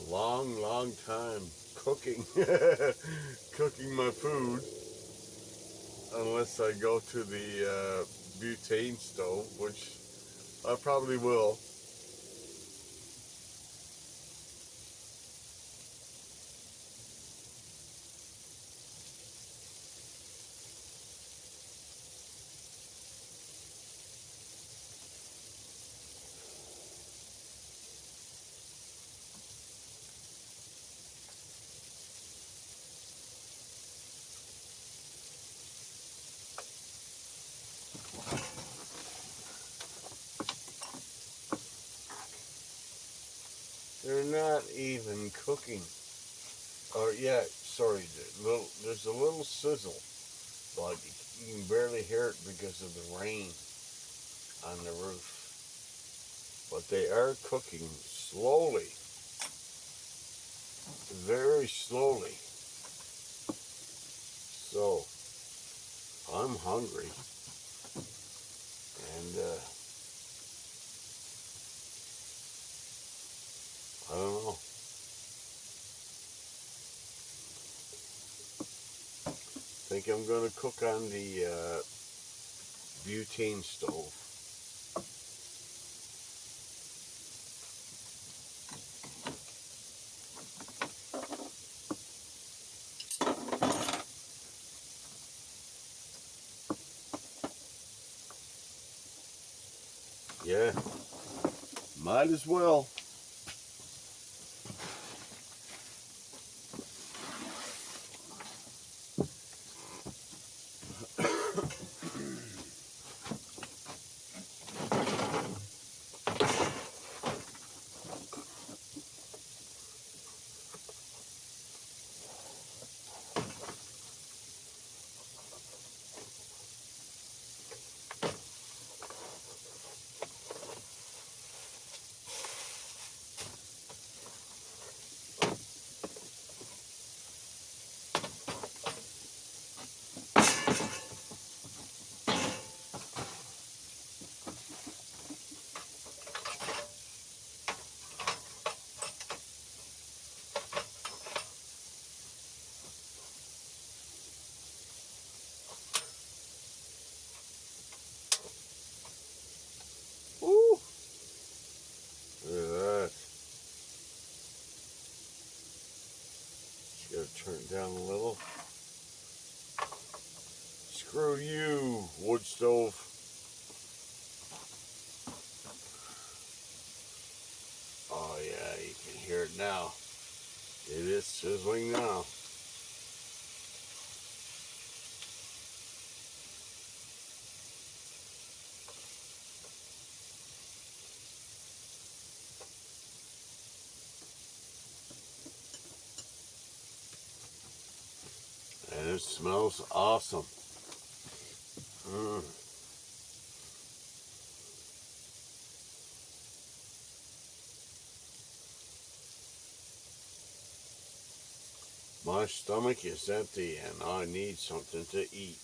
Speaker 1: long, long time cooking, cooking my food, unless I go to the butane stove, which I probably will. They're not even cooking. Or yeah, sorry, there's a little sizzle, but you can barely hear it because of the rain on the roof. But they are cooking slowly, very slowly. So I'm hungry, and I don't know. I think I'm gonna cook on the butane stove. Yeah, might as well. Ooh, look at that. Just gotta turn it down a little. Screw you, wood stove. Oh yeah, you can hear it now. It is sizzling now. And it smells awesome. Mm. My stomach is empty and I need something to eat.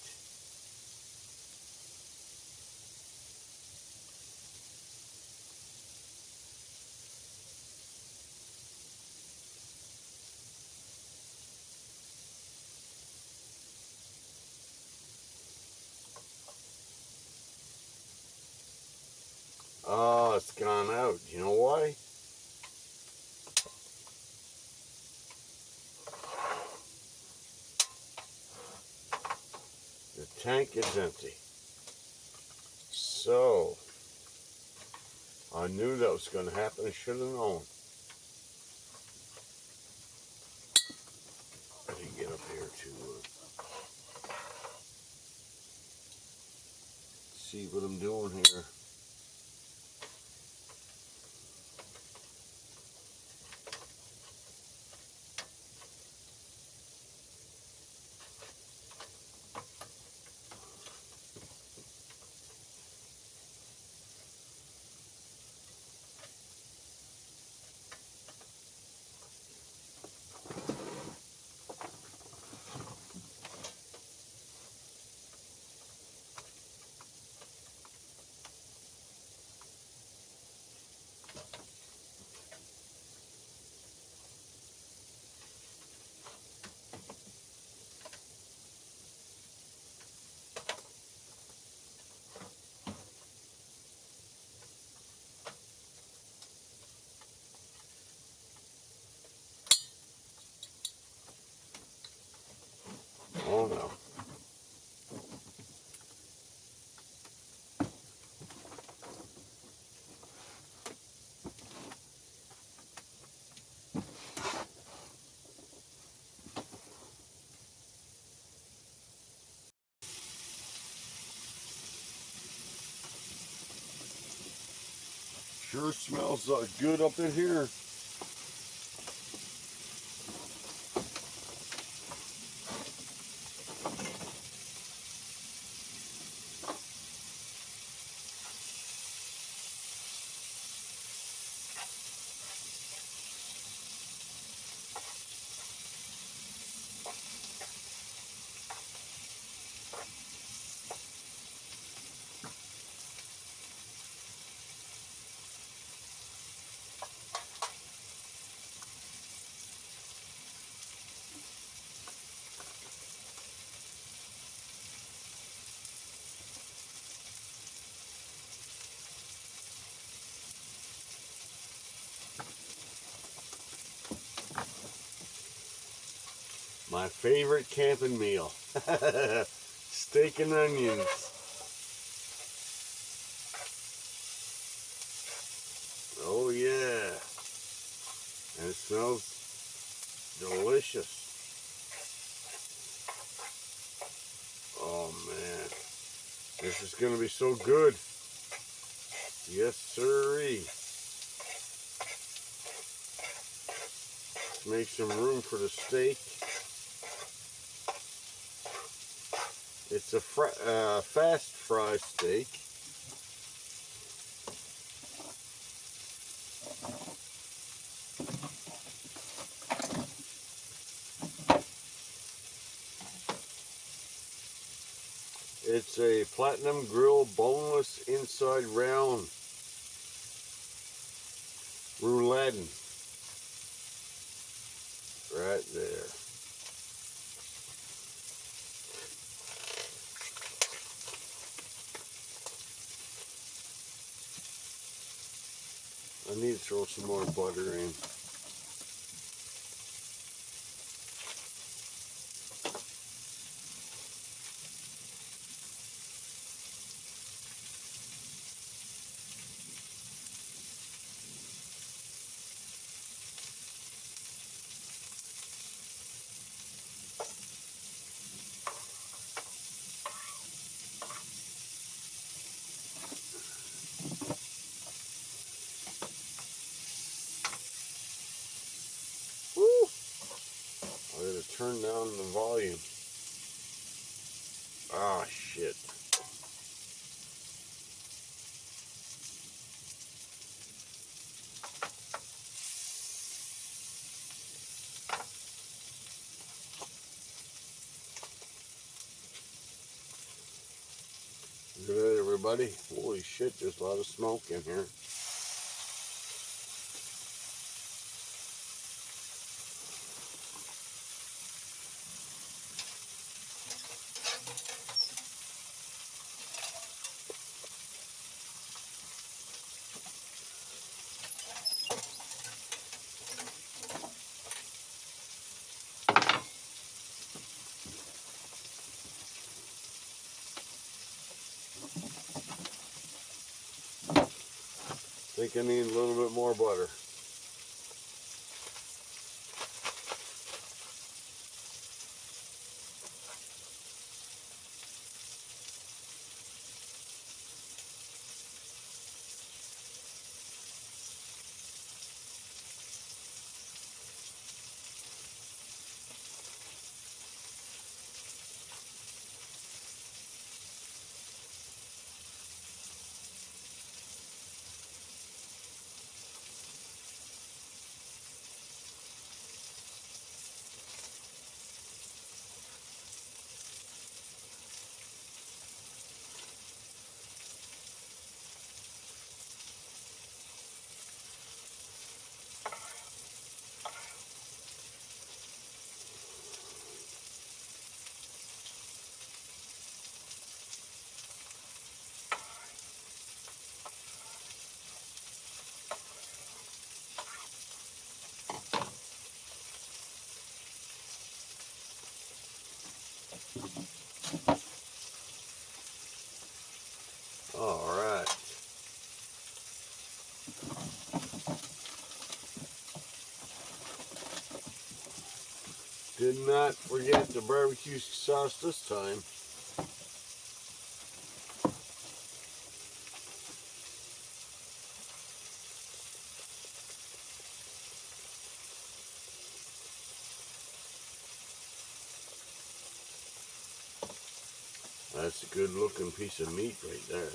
Speaker 1: Oh, it's gone out. You know why? The tank is empty. So, I knew that was going to happen. I should have known. I didn't get up here to see what I'm doing here. Oh no. Sure smells good up in here. My favorite camping meal. Steak and onions. Oh yeah. And it smells delicious. Oh man. This is gonna be so good. Yes sirree. Let's make some room for the steak. It's a fast fry steak. It's a platinum grill boneless inside round rouladen. Right there. I need to throw some more butter in. Woo! I gotta turn down the volume. Ah, shit. Look at that, everybody. Holy shit, there's a lot of smoke in here. think I need a little bit more butter. All right. Did not forget the barbecue sauce this time. That's a good looking piece of meat right there.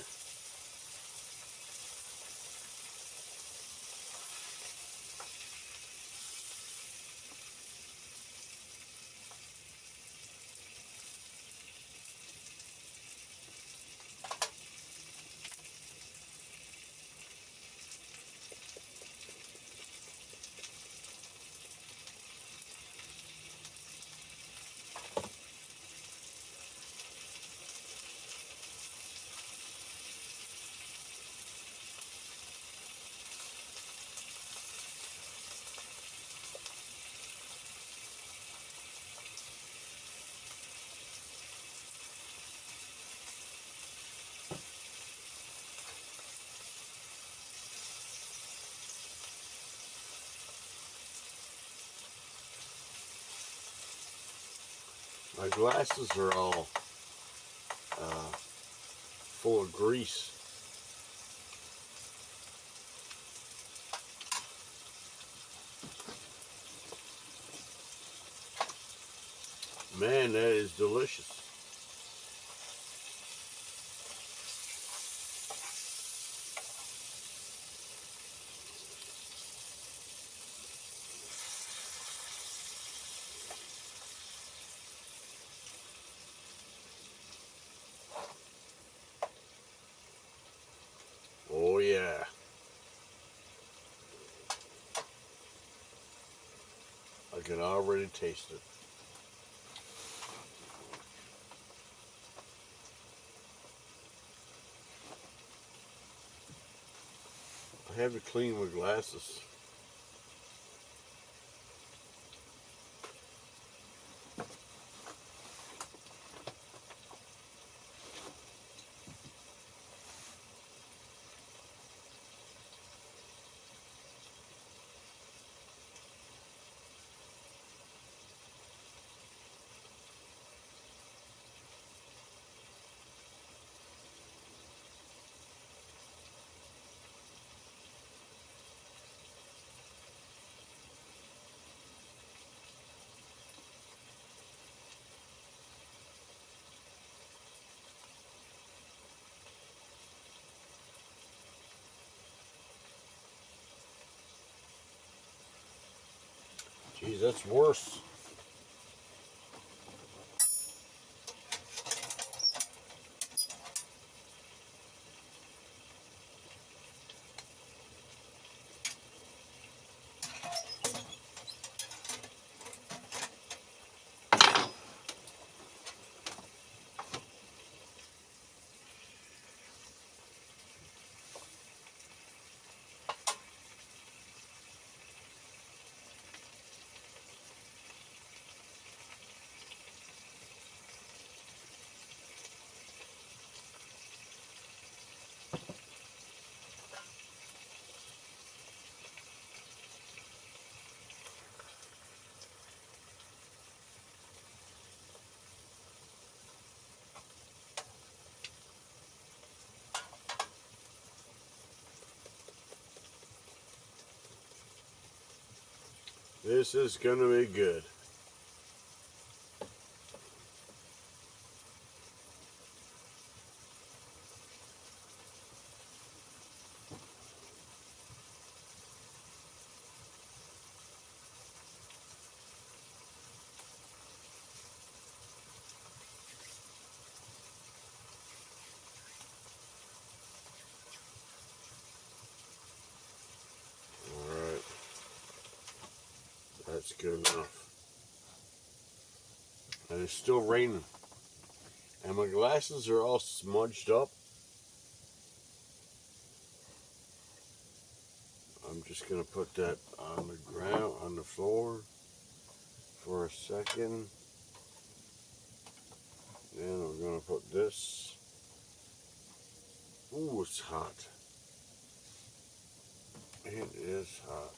Speaker 1: My glasses are all full of grease. Man, that is delicious. Oh yeah. I can already taste it. I have to clean my glasses. Geez, that's worse. This is gonna be good. Alright. That's good enough. And it's still raining. And my glasses are all smudged up. I'm just going to put that on the ground, on the floor for a second. Then we're going to put this. Ooh, it's hot. It is hot.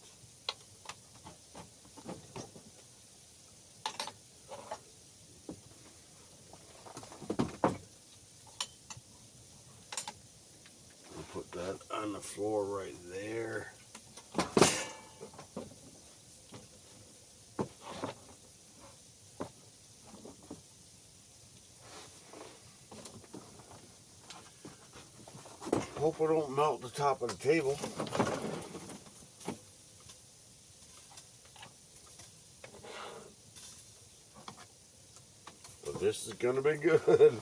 Speaker 1: I'll put that on the floor right there. Hope it don't melt the top of the table. But this is gonna be good.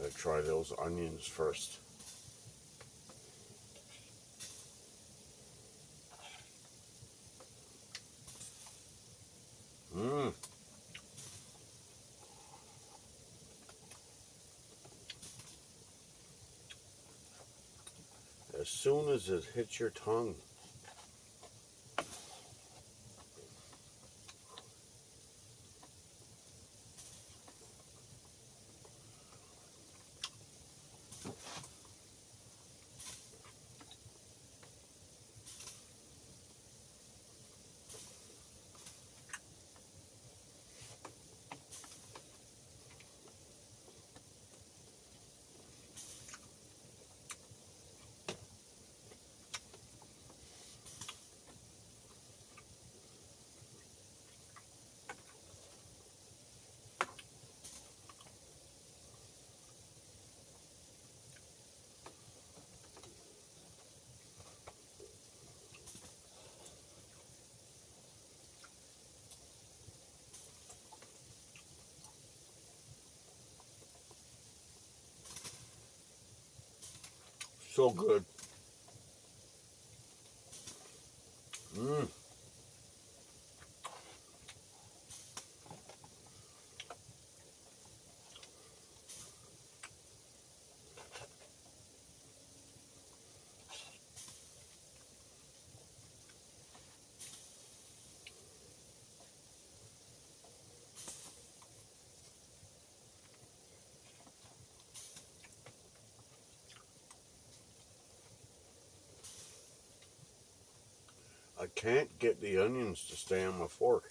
Speaker 1: I'll try those onions first. Mmm. As soon as it hits your tongue, so good. Mmm. I can't get the onions to stay on my fork.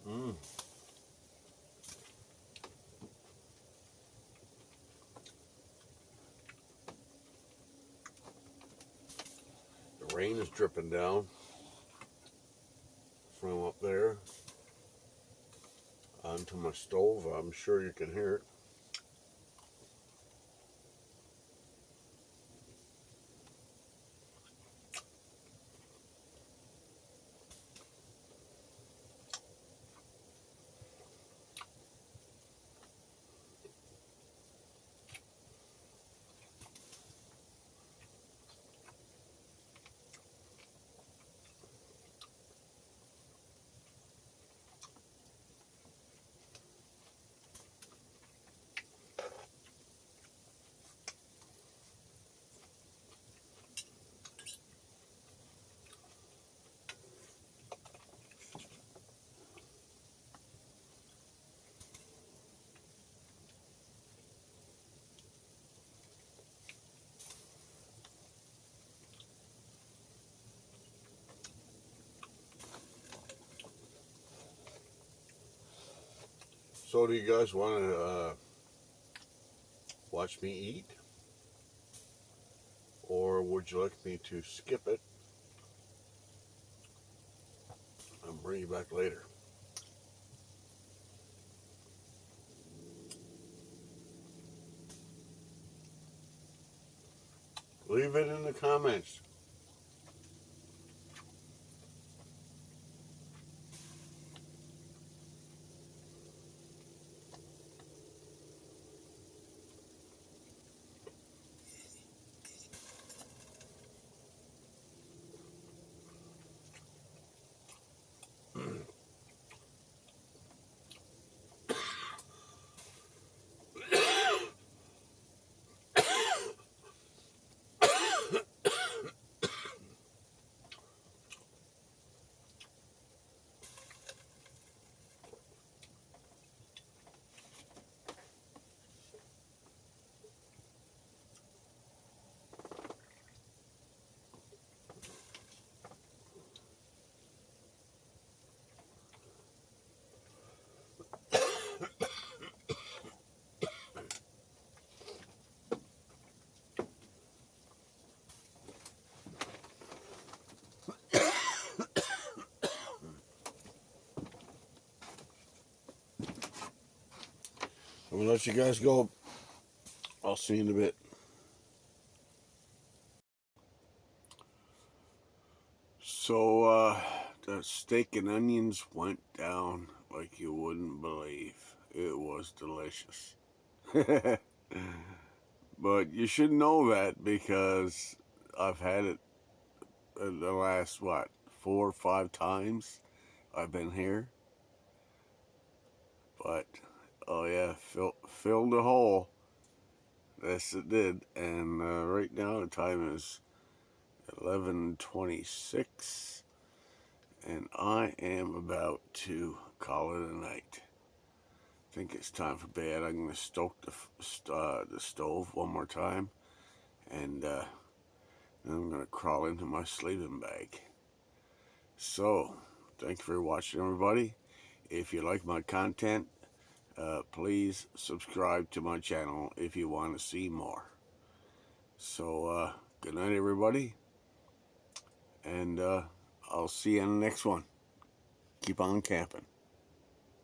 Speaker 1: Mmm. The rain is dripping down from up there onto my stove. I'm sure you can hear it. So do you guys want to watch me eat? Or would you like me to skip it and bring you back later? Leave it in the comments. I'm going to let you guys go. I'll see you in a bit. So, the steak and onions went down like you wouldn't believe. It was delicious. But you should know that because I've had it the last, 4 or 5 times I've been here. But, oh yeah, filled the hole. Yes, it did. And right now the time is 11:26, and I am about to call it a night. I think it's time for bed. I'm going to stoke the stove one more time, and then I'm going to crawl into my sleeping bag. So, thank you for watching, everybody. If you like my content, please subscribe to my channel if you want to see more. So, good night, everybody, and I'll see you on the next one. Keep on camping.